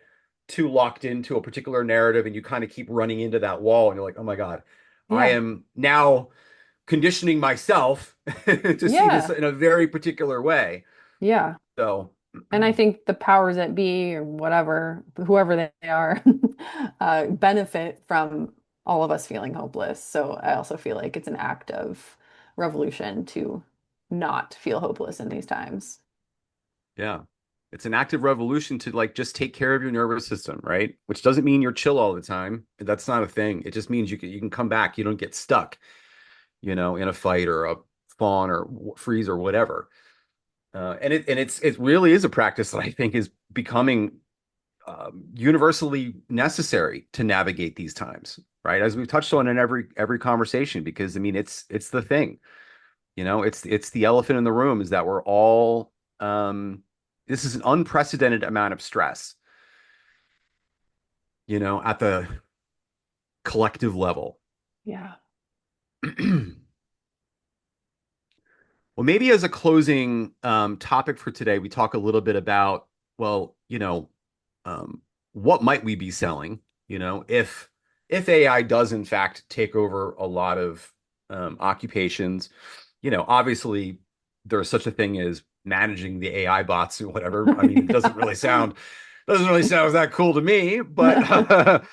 S1: too locked into a particular narrative and you kind of keep running into that wall and you're like, oh my God, I
S2: yeah,
S1: am now conditioning myself to see this
S2: yeah,
S1: in a very particular way.
S2: yeah.
S1: So,
S2: And I think the powers that be or whatever, whoever they are, benefit from all of us feeling hopeless. So I also feel like it's an act of revolution to not feel hopeless in these times.
S1: yeah, it's an active revolution to like just take care of your nervous system, right? Which doesn't mean you're chill all the time. That's not a thing. It just means you can come back. You don't get stuck, in a fight or a fawn or freeze or whatever. And it really is a practice that I think is becoming universally necessary to navigate these times, right? As we've touched on in every conversation, because I mean it's the thing, it's the elephant in the room is that we're all this is an unprecedented amount of stress, at the collective level.
S2: Yeah.
S1: Well, maybe as a closing topic for today, we talk a little bit about, well, um, what might we be selling, if AI does in fact take over a lot of occupations, obviously there's such a thing as managing the AI bots or whatever. I mean, it doesn't really sound that cool to me, but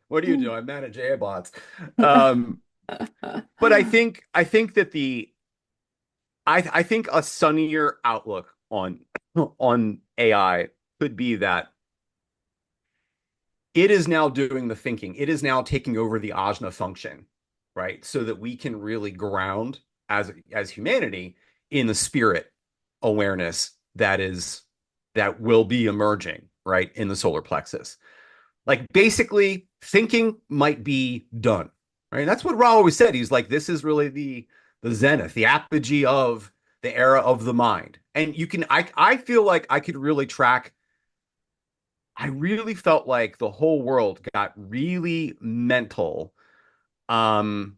S1: what do you do? I manage AI bots. Um, but I think that I think a sunnier outlook on AI could be that it is now doing the thinking. It is now taking over the ajna function, right? So that we can really ground as humanity in the spirit awareness that will be emerging, right, in the solar plexus. Like basically thinking might be done, right? That's what Ra always said. He's like, this is really the zenith, the apogee of the era of the mind. And I feel like I could really track. I really felt like the whole world got really mental. Um,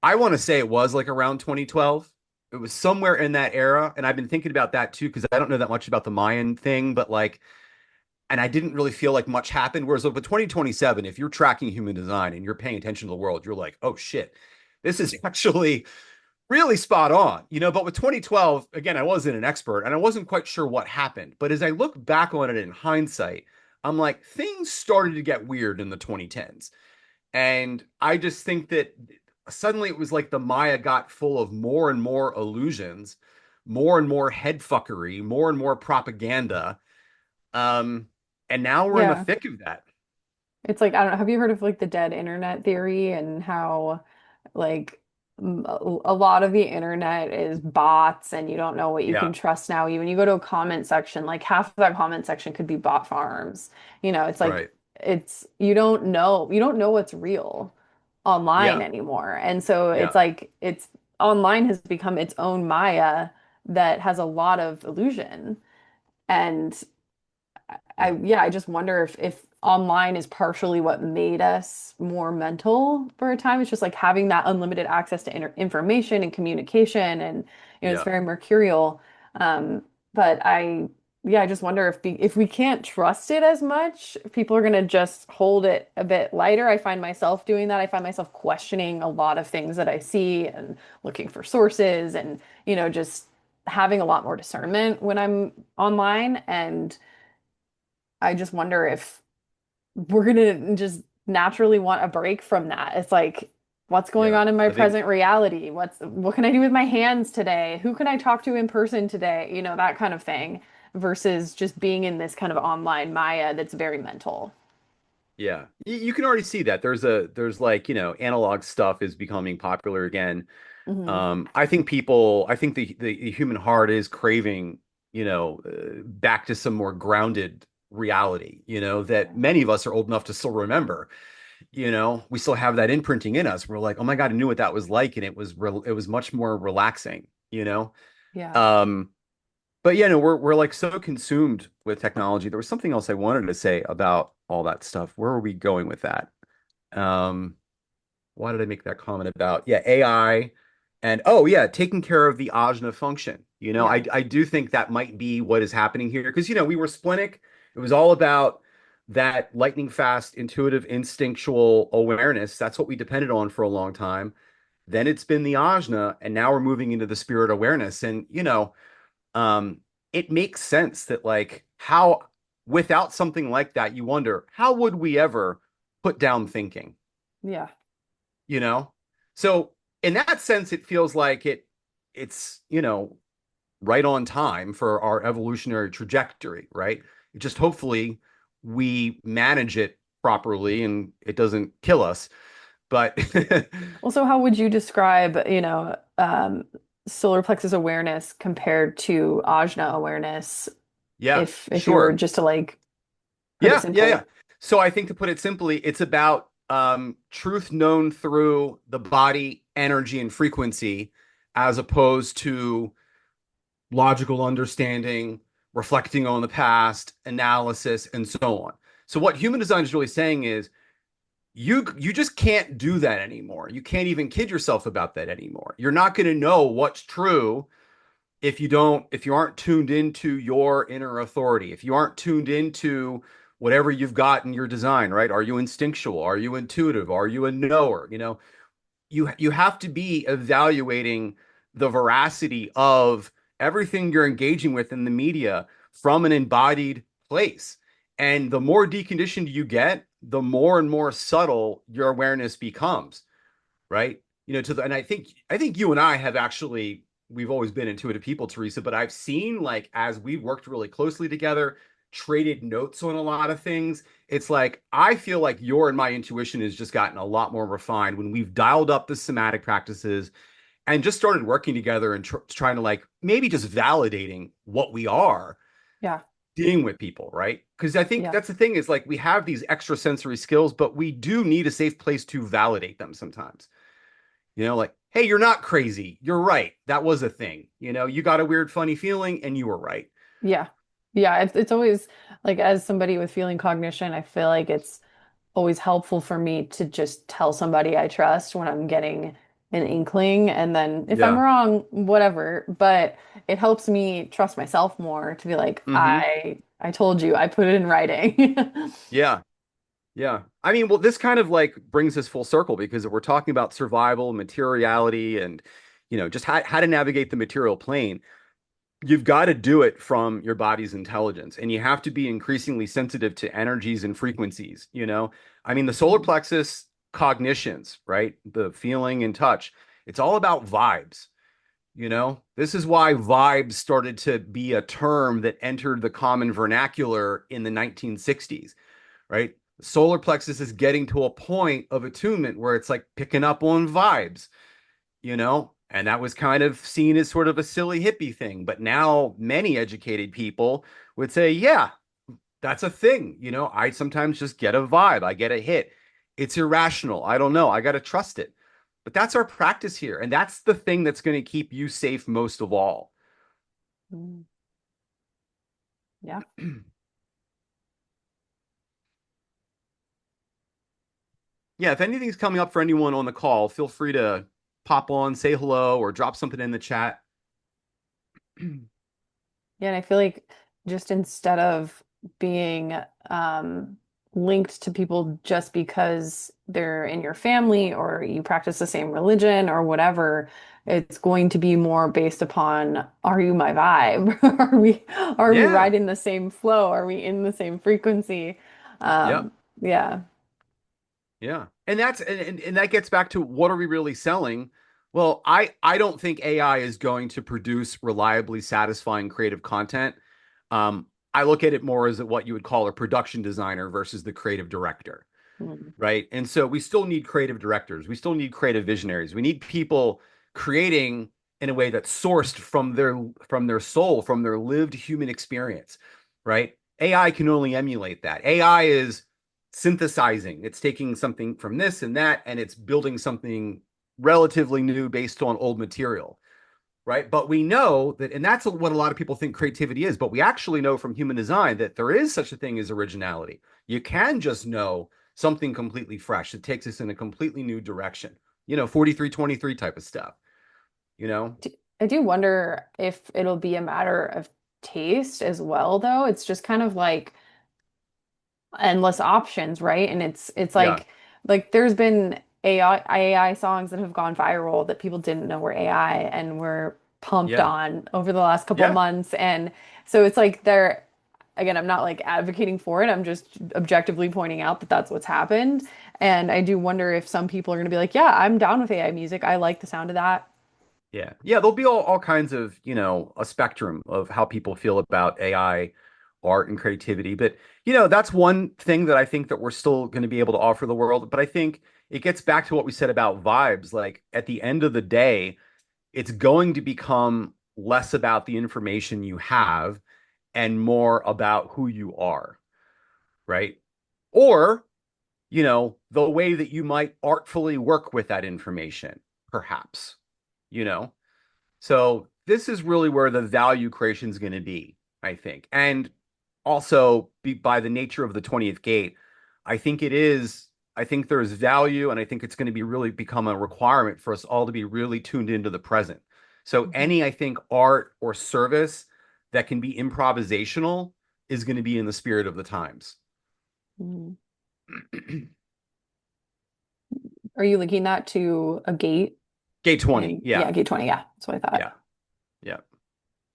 S1: I want to say it was like around 2012. It was somewhere in that era. And I've been thinking about that too, because I don't know that much about the Mayan thing, but like, and I didn't really feel like much happened. Whereas with 2027, if you're tracking human design and you're paying attention to the world, you're like, oh shit, this is actually really spot on, but with 2012, again, I wasn't an expert and I wasn't quite sure what happened. But as I look back on it in hindsight, I'm like, things started to get weird in the 2010s. And I just think that suddenly it was like the Maya got full of more and more illusions, more and more headfuckery, more and more propaganda. Um, and now we're in the
S2: Yeah.
S1: thick of that.
S2: It's like, I don't know, have you heard of like the dead internet theory and how like a lot of the internet is bots and you don't know what you
S1: Yeah,
S2: can trust now. Even you go to a comment section, like half of that comment section could be bot farms. It's like
S1: right.
S2: you don't know what's real online
S1: Yeah,
S2: anymore. And so it's
S1: yeah,
S2: like it's online has become its own Maya that has a lot of illusion. And
S1: yeah,
S2: I just wonder if online is partially what made us more mental for a time. It's just like having that unlimited access to information and communication, and it's
S1: yeah.
S2: very mercurial. Um, but yeah, I just wonder if we can't trust it as much, people are gonna just hold it a bit lighter. I find myself doing that. I find myself questioning a lot of things that I see and looking for sources and, just having a lot more discernment when I'm online. And I just wonder if we're gonna just naturally want a break from that. It's like, what's going
S1: Yeah.
S2: on in my
S1: I think
S2: present reality? What can I do with my hands today? Who can I talk to in person today? That kind of thing, versus just being in this kind of online Maya that's very mental.
S1: yeah. You can already see that. There's like, analog stuff is becoming popular again.
S2: Hmm.
S1: I think the human heart is craving, back to some more grounded reality, that many of us are old enough to still remember. We still have that imprinting in us. We're like, oh my God, I knew what that was like, and it was much more relaxing.
S2: Yeah.
S1: Um, but yeah, no, we're like so consumed with technology. There was something else I wanted to say about all that stuff. Where are we going with that? Um, why did I make that comment about? Yeah, AI and oh yeah, taking care of the ajna function.
S2: Yeah.
S1: I do think that might be what is happening here because we were splenic. It was all about that lightning fast, intuitive, instinctual awareness. That's what we depended on for a long time. Then it's been the ajna, and now we're moving into the spirit awareness. And um, it makes sense that like how without something like that, you wonder how would we ever put down thinking?
S2: Yeah.
S1: you know? So in that sense, it feels like it's right on time for our evolutionary trajectory, right? It just hopefully we manage it properly and it doesn't kill us. But
S2: Also, how would you describe, solar plexus awareness compared to ajna awareness,
S1: yeah,
S2: if you were
S1: sure.
S2: just to like put it
S1: Yeah.
S2: simply?
S1: So I think to put it simply, it's about truth known through the body, energy, and frequency, as opposed to logical understanding, reflecting on the past, analysis, and so on. So what human design is really saying is you just can't do that anymore. You can't even kid yourself about that anymore. You're not going to know what's true if you aren't tuned into your inner authority, if you aren't tuned into whatever you've got in your design, right? Are you instinctual? Are you intuitive? Are you a knower? You have to be evaluating the veracity of everything you're engaging with in the media from an embodied place. And the more deconditioned you get, the more and more subtle your awareness becomes, right? And I think you and I have actually we've always been intuitive people, Teresa, but I've seen like as we've worked really closely together, traded notes on a lot of things. It's like I feel like your and my intuition has just gotten a lot more refined when we've dialed up the somatic practices and just started working together and trying to like maybe just validating what we are
S2: Yeah.
S1: dealing with people, right? Because I think
S2: Yeah.
S1: that's the thing is like we have these extrasensory skills, but we do need a safe place to validate them sometimes. Like, hey, you're not crazy. You're right. That was a thing. You got a weird, funny feeling and you were right.
S2: Yeah. Yeah. It's always like, as somebody with feeling cognition, I feel like it's always helpful for me to just tell somebody I trust when I'm getting an inkling. And then if I'm
S1: Yeah.
S2: wrong, whatever. But it helps me trust myself more to be like,
S1: Hmm.
S2: I told you, I put it in writing.
S1: Yeah. Yeah. I mean, well, this kind of like brings us full circle because we're talking about survival, materiality, and just how to navigate the material plane. You've got to do it from your body's intelligence, and you have to be increasingly sensitive to energies and frequencies. I mean, the solar
S2: Mhm.
S1: plexus cognitions, right? The feeling and touch. It's all about vibes. This is why vibes started to be a term that entered the common vernacular in the 1960s, right? Solar plexus is getting to a point of attunement where it's like picking up on vibes. And that was kind of seen as sort of a silly hippie thing. But now many educated people would say, yeah, that's a thing. I sometimes just get a vibe, I get a hit. It's irrational. I don't know. I got to trust it. But that's our practice here. And that's the thing that's going to keep you safe most of all.
S2: Mm. Yeah.
S1: Yeah, if anything's coming up for anyone on the call, feel free to pop on, say hello, or drop something in the chat.
S2: Yeah, and I feel like just instead of being linked to people just because they're in your family or you practice the same religion or whatever, it's going to be more based upon, are you my vibe? Are we
S1: Yeah.
S2: riding the same flow? Are we in the same frequency?
S1: Yep.
S2: Yeah.
S1: Yeah. And and that gets back to what are we really selling? Well, I don't think AI is going to produce reliably satisfying creative content. I look at it more as what you would call a production designer versus the creative director,
S2: Mm.
S1: right? And so we still need creative directors. We still need creative visionaries. We need people creating in a way that's sourced from their soul, from their lived human experience, right? AI can only emulate that. AI is synthesizing. It's taking something from this and that, and it's building something relatively new based on old material, right? But we know that, and that's what a lot of people think creativity is, but we actually know from human design that there is such a thing as originality. You can just know something completely fresh that takes us in a completely new direction, 4323 type of stuff, you know?
S2: I do wonder if it'll be a matter of taste as well, though. It's just kind of like endless options, right? And it's
S1: Yeah.
S2: like there's been AI songs that have gone viral that people didn't know were AI and were pumped
S1: Yeah.
S2: on over the last couple
S1: Yeah.
S2: months. And so it's like they're again, I'm not like advocating for it. I'm just objectively pointing out that that's what's happened. And I do wonder if some people are going to be like, yeah, I'm down with AI music. I like the sound of that.
S1: Yeah. Yeah. There'll be all kinds of, a spectrum of how people feel about AI art and creativity. But, that's one thing that I think that we're still going to be able to offer the world. But I think it gets back to what we said about vibes. Like at the end of the day, it's going to become less about the information you have and more about who you are, right? Or, the way that you might artfully work with that information, perhaps, you know? So this is really where the value creation is going to be, I think. And also by the nature of the 20th gate, I think it is, I think there is value and I think it's going to be really become a requirement for us all to be really tuned into the present. So
S2: Mhm.
S1: any, I think, art or service that can be improvisational is going to be in the spirit of the times.
S2: Mhm. Are you linking that to a gate?
S1: Gate 20.
S2: And
S1: Yeah.
S2: yeah, gate 20. Yeah, that's what I thought.
S1: Yeah. Yeah.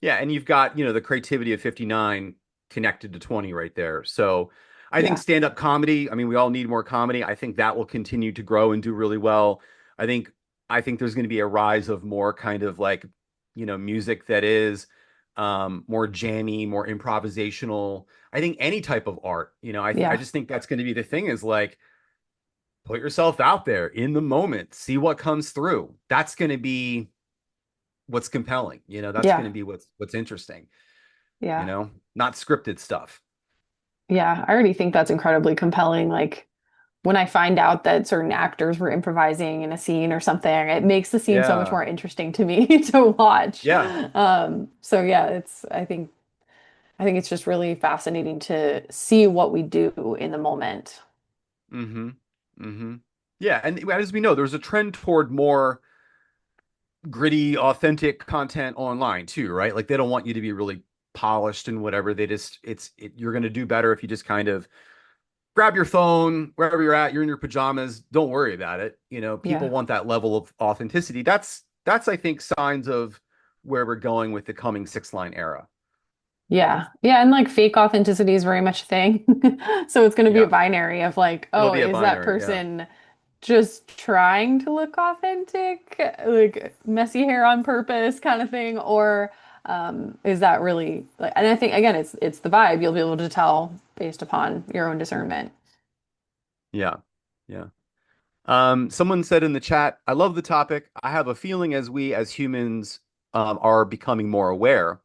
S1: Yeah, and you've got, the creativity of 59 connected to 20 right there. So I think
S2: Yeah.
S1: stand-up comedy, I mean, we all need more comedy. I think that will continue to grow and do really well. I think I think there's going to be a rise of more kind of like, music that is more jammy, more improvisational. I think any type of art, I
S2: Yeah.
S1: just think that's going to be the thing is like put yourself out there in the moment, see what comes through. That's going to be what's compelling. That's going
S2: Yeah.
S1: to be what's interesting,
S2: Yeah.
S1: not scripted stuff.
S2: Yeah. I already think that's incredibly compelling. Like when I find out that certain actors were improvising in a scene or something, it makes the scene so much
S1: Yeah.
S2: more interesting to me to watch.
S1: Yeah.
S2: So yeah, I think it's just really fascinating to see what we do in the moment.
S1: Mm-hmm. Mm-hmm. Yeah. And as we know, there's a trend toward more gritty, authentic content online too, right? Like they don't want you to be really polished and whatever. They just, you're going to do better if you just kind of grab your phone wherever you're at, you're in your pajamas. Don't worry about it. People
S2: Yeah.
S1: want that level of authenticity. That's, I think, signs of where we're going with the coming 6 line era.
S2: Yeah. Yeah. And like fake authenticity is very much a thing. So it's going to be a
S1: Yeah.
S2: binary of like,
S1: It'll
S2: oh,
S1: be a
S2: is that
S1: binary. Yeah.
S2: person just trying to look authentic, like messy hair on purpose kind of thing, or is that really like? And I think again, it's the vibe. You'll be able to tell based upon your own discernment.
S1: Yeah. Yeah. Someone said in the chat, I love the topic. I have a feeling as we as humans are becoming more aware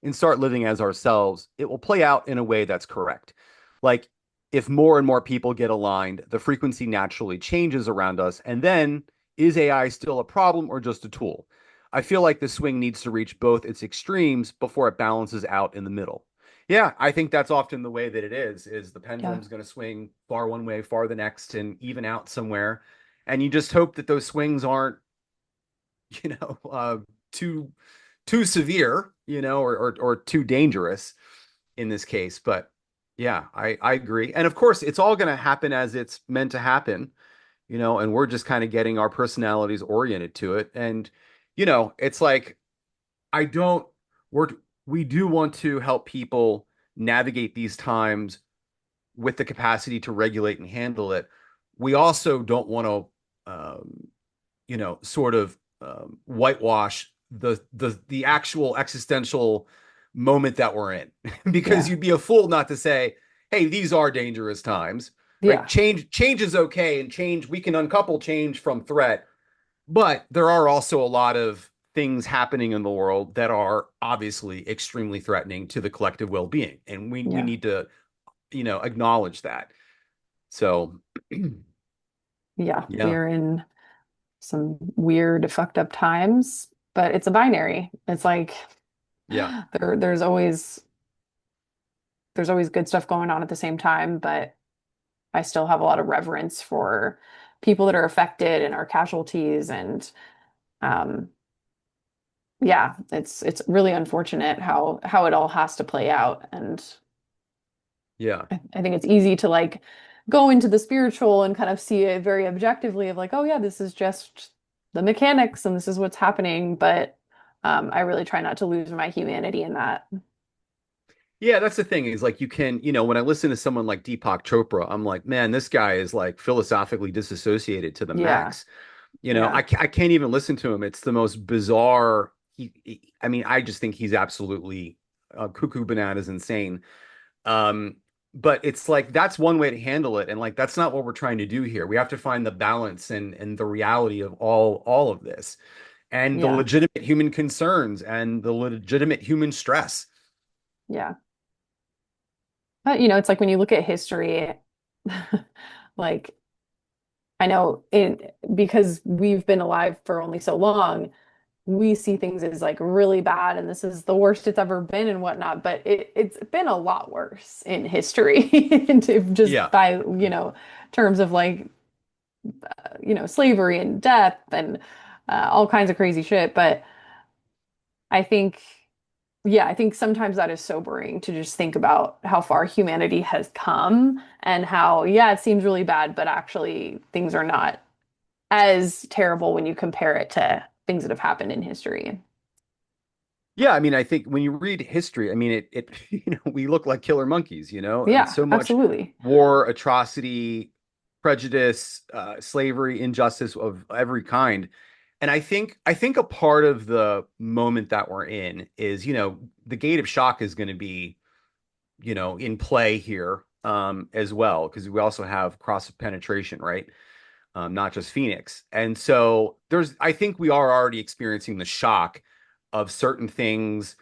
S1: and start living as ourselves, it will play out in a way that's correct. Like if more and more people get aligned, the frequency naturally changes around us. And then is AI still a problem or just a tool? I feel like the swing needs to reach both its extremes before it balances out in the middle. Yeah, I think that's often the way that it is the
S2: Yeah.
S1: pendulum's going to swing far one way, far the next, and even out somewhere. And you just hope that those swings aren't, you know, too too severe, or too dangerous in this case. But yeah, I agree. And of course, it's all going to happen as it's meant to happen, and we're just kind of getting our personalities oriented to it. And, it's like, I don't, we're, we do want to help people navigate these times with the capacity to regulate and handle it. We also don't want to, sort of whitewash the actual existential moment that we're in, because
S2: Yeah.
S1: you'd be a fool not to say, "Hey, these are dangerous times." Right?
S2: Yeah.
S1: Change is okay, and change we can uncouple change from threat, but there are also a lot of things happening in the world that are obviously extremely threatening to the collective well-being, and we
S2: Yeah.
S1: need to acknowledge that. So
S2: Yeah. We
S1: yeah,
S2: are in some weird, fucked up times, but it's a binary. It's like
S1: yeah,
S2: there's always good stuff going on at the same time, but I still have a lot of reverence for people that are affected and are casualties. And um, yeah, it's really unfortunate how it all has to play out. And
S1: yeah.
S2: I think it's easy to like go into the spiritual and kind of see it very objectively of like, oh yeah, this is just the mechanics and this is what's happening. But I really try not to lose my humanity in that.
S1: Yeah, that's the thing is like when I listen to someone like Deepak Chopra, I'm like, man, this guy is like philosophically disassociated to the
S2: Yeah,
S1: max.
S2: yeah,
S1: I can't even listen to him. It's the most bizarre. I mean, I just think he's absolutely cuckoo bananas insane. Um, but it's like that's one way to handle it, and like that's not what we're trying to do here. We have to find the balance and the reality of all of this, and the
S2: yeah,
S1: legitimate human concerns and the legitimate human stress.
S2: yeah. But you know, it's like when you look at history, like I know it because we've been alive for only so long, we see things as like really bad and this is the worst it's ever been and whatnot, but it's been a lot worse in history and just
S1: Yeah.
S2: by, terms of like, slavery and death and all kinds of crazy shit. But I think, yeah, I think sometimes that is sobering to just think about how far humanity has come and how, yeah, it seems really bad, but actually things are not as terrible when you compare it to things that have happened in history.
S1: Yeah, I mean, I think when you read history, I mean, we look like killer monkeys, and
S2: Yeah,
S1: so much
S2: absolutely.
S1: war, atrocity, prejudice, slavery, injustice of every kind. And I think a part of the moment that we're in is, the gate of shock is going to be, in play here, as well, because we also have cross penetration, right? Not just Phoenix. And so I think we are already experiencing the shock of certain things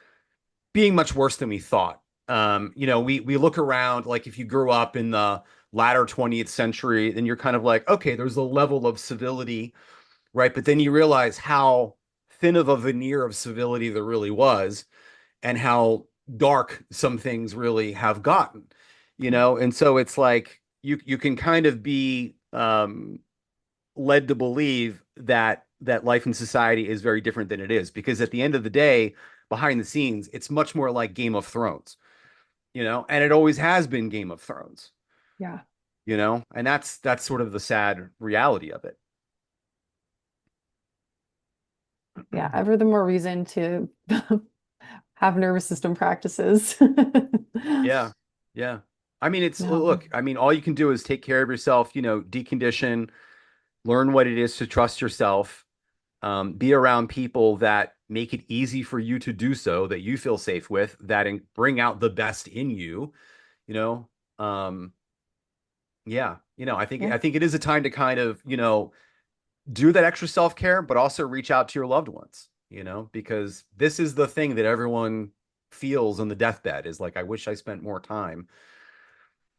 S1: being much worse than we thought. We look around, like if you grew up in the latter 20th century, then you're kind of like, okay, there's a level of civility, right? But then you realize how thin of a veneer of civility there really was, and how dark some things really have gotten, and so it's like you can kind of be led to believe that life in society is very different than it is, because at the end of the day, behind the scenes, it's much more like Game of Thrones, and it always has been Game of Thrones,
S2: Yeah.
S1: and that's sort of the sad reality of it.
S2: Yeah, ever the more reason to have nervous system practices.
S1: Yeah, yeah. I mean,
S2: No.
S1: look, I mean, all you can do is take care of yourself, decondition, learn what it is to trust yourself, be around people that make it easy for you to do so, that you feel safe with, that bring out the best in you, you know. Um, yeah,
S2: Yeah.
S1: I think it is a time to kind of, do that extra self-care, but also reach out to your loved ones, because this is the thing that everyone feels on the deathbed is like, I wish I spent more time,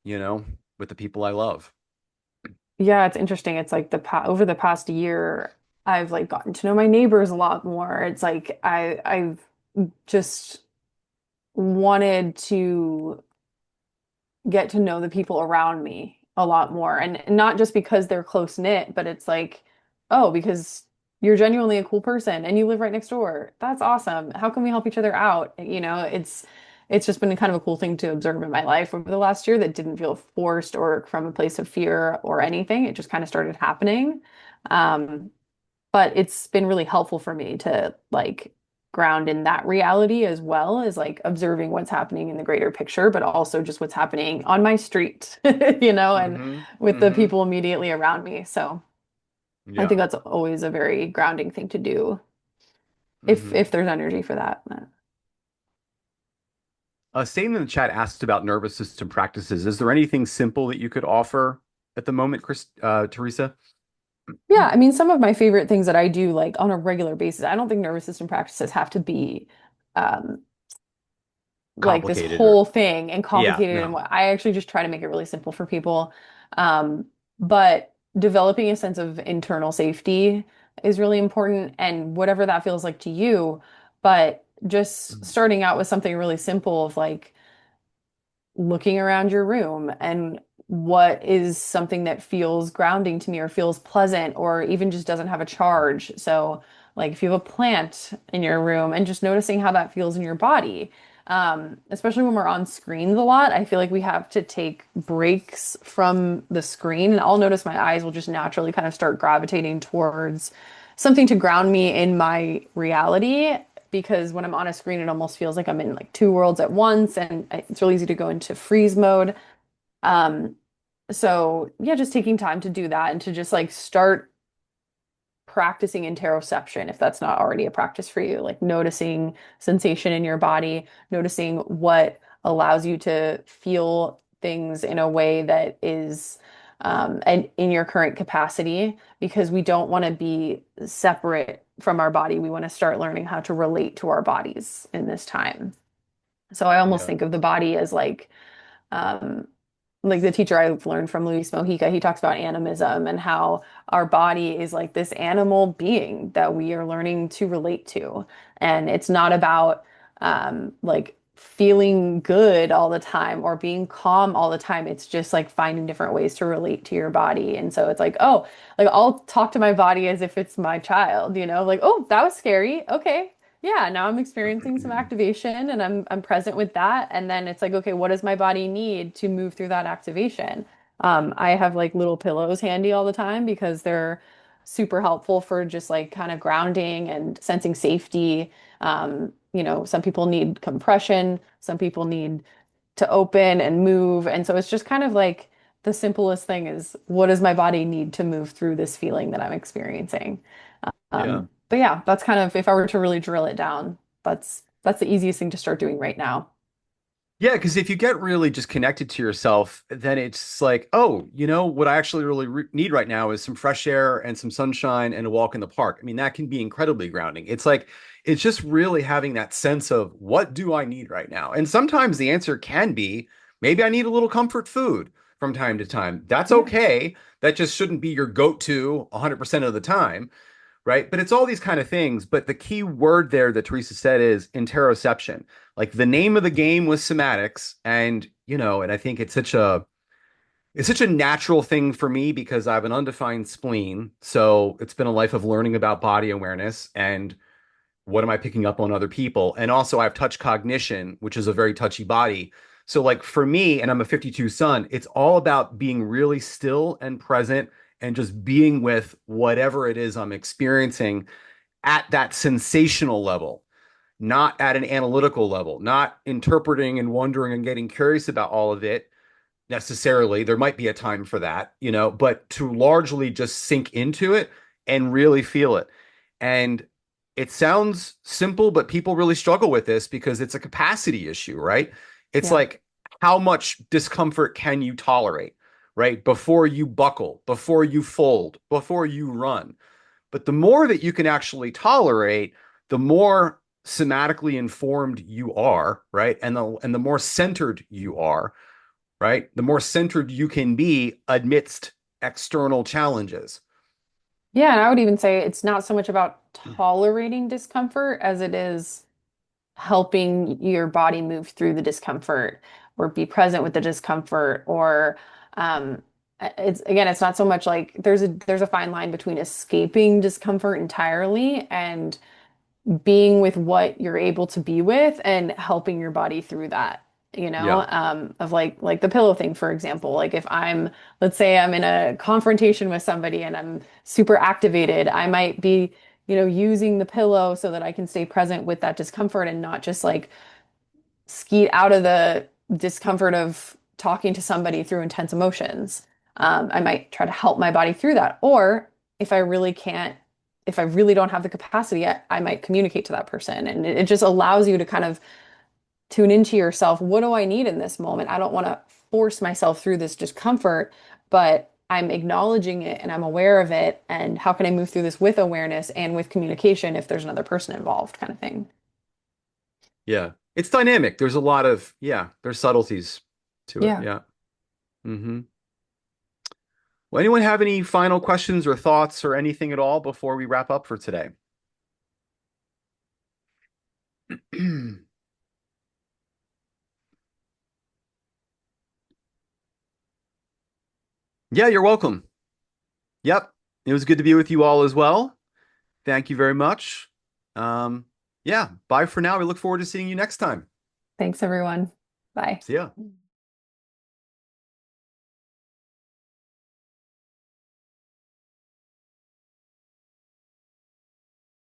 S1: you know, with the people I love.
S2: Yeah, it's interesting. It's like over the past year, I've like gotten to know my neighbors a lot more. It's like I've just wanted to get to know the people around me a lot more. And not just because they're close knit, but it's like, oh, because you're genuinely a cool person and you live right next door. That's awesome. How can we help each other out? You know, it's just been kind of a cool thing to observe in my life over the last year that didn't feel forced or from a place of fear or anything. It just kind of started happening. Um, but it's been really helpful for me to like ground in that reality as well as like observing what's happening in the greater picture, but also just what's happening on my street, you know, and
S1: Mm-hmm.
S2: with the
S1: Mm-hmm.
S2: people immediately around me. So I think
S1: Yeah.
S2: that's always a very grounding thing to do
S1: Mm-hmm.
S2: if there's energy for that.
S1: Satan in the chat asked about nervous system practices. Is there anything simple that you could offer at the moment, Teresa?
S2: Yeah, I mean, some of my favorite things that I do like on a regular basis, I don't think nervous system practices have to be um like this
S1: Complicated or
S2: whole thing and
S1: yeah,
S2: complicated and
S1: no.
S2: what I actually just try to make it really simple for people. Um, but developing a sense of internal safety is really important and whatever that feels like to you, but just starting out with something really simple of like looking around your room and what is something that feels grounding to me or feels pleasant or even just doesn't have a charge. So, like if you have a plant in your room and just noticing how that feels in your body. Especially when we're on screens a lot, I feel like we have to take breaks from the screen. And I'll notice my eyes will just naturally kind of start gravitating towards something to ground me in my reality because when I'm on a screen, it almost feels like I'm in like two worlds at once, and it's really easy to go into freeze mode. Um, so yeah, just taking time to do that and to just like start practicing interoception if that's not already a practice for you, like noticing sensation in your body, noticing what allows you to feel things in a way that is and in your current capacity, because we don't want to be separate from our body. We want to start learning how to relate to our bodies in this time. So I almost
S1: Yeah.
S2: think of the body as um, like the teacher I've learned from Luis Mojica, he talks about animism and how our body is like this animal being that we are learning to relate to. And it's not about like feeling good all the time or being calm all the time. It's just like finding different ways to relate to your body. And so it's like, oh, like I'll talk to my body as if it's my child, you know, like, oh, that was scary. Okay. Yeah, now I'm experiencing some activation and I'm present with that. And then it's like, okay, what does my body need to move through that activation? I have like little pillows handy all the time because they're super helpful for just like kind of grounding and sensing safety. You know, some people need compression, some people need to open and move. And so it's just kind of like the simplest thing is what does my body need to move through this feeling that I'm experiencing?
S1: Yeah.
S2: But yeah, that's kind of if I were to really drill it down, that's the easiest thing to start doing right now.
S1: Yeah, because if you get really just connected to yourself, then it's like, oh, what I actually really need right now is some fresh air and some sunshine and a walk in the park. I mean, that can be incredibly grounding. It's like, it's just really having that sense of what do I need right now? And sometimes the answer can be maybe I need a little comfort food from time to time. That's
S2: Yeah.
S1: okay. That just shouldn't be your go-to 100% of the time, right? But it's all these kind of things. But the key word there that Teresa said is interoception. Like the name of the game was somatics, and I think it's such a natural thing for me because I have an undefined spleen. So it's been a life of learning about body awareness and what am I picking up on other people. And also I have touch cognition, which is a very touchy body. So like for me, and I'm a 52 son, it's all about being really still and present and just being with whatever it is I'm experiencing at that sensational level, not at an analytical level, not interpreting and wondering and getting curious about all of it necessarily. There might be a time for that, but to largely just sink into it and really feel it. And it sounds simple, but people really struggle with this because it's a capacity issue, right? It's
S2: Yeah.
S1: like, how much discomfort can you tolerate, right? Before you buckle, before you fold, before you run. But the more that you can actually tolerate, the more somatically informed you are, right? And the more centered you are, right? The more centered you can be amidst external challenges.
S2: Yeah, and I would even say it's not so much about tolerating discomfort as it is helping your body move through the discomfort or be present with the discomfort or it's again, it's not so much like there's a fine line between escaping discomfort entirely and being with what you're able to be with and helping your body through that,
S1: Yeah.
S2: of like the pillow thing, for example. Like if let's say I'm in a confrontation with somebody and I'm super activated, I might be, using the pillow so that I can stay present with that discomfort and not just like skeet out of the discomfort of talking to somebody through intense emotions. I might try to help my body through that. Or if I really can't, if I really don't have the capacity, I might communicate to that person. And it just allows you to kind of tune into yourself. What do I need in this moment? I don't want to force myself through this discomfort, but I'm acknowledging it and I'm aware of it. And how can I move through this with awareness and with communication if there's another person involved, kind of thing.
S1: Yeah. It's dynamic. There's a lot of, yeah, there's subtleties to it.
S2: Yeah.
S1: Yeah. Well, anyone have any final questions or thoughts or anything at all before we wrap up for today? Yeah, you're welcome. Yep. It was good to be with you all as well. Thank you very much. Um, yeah, bye for now. We look forward to seeing you next time.
S2: Thanks, everyone. Bye.
S1: See ya.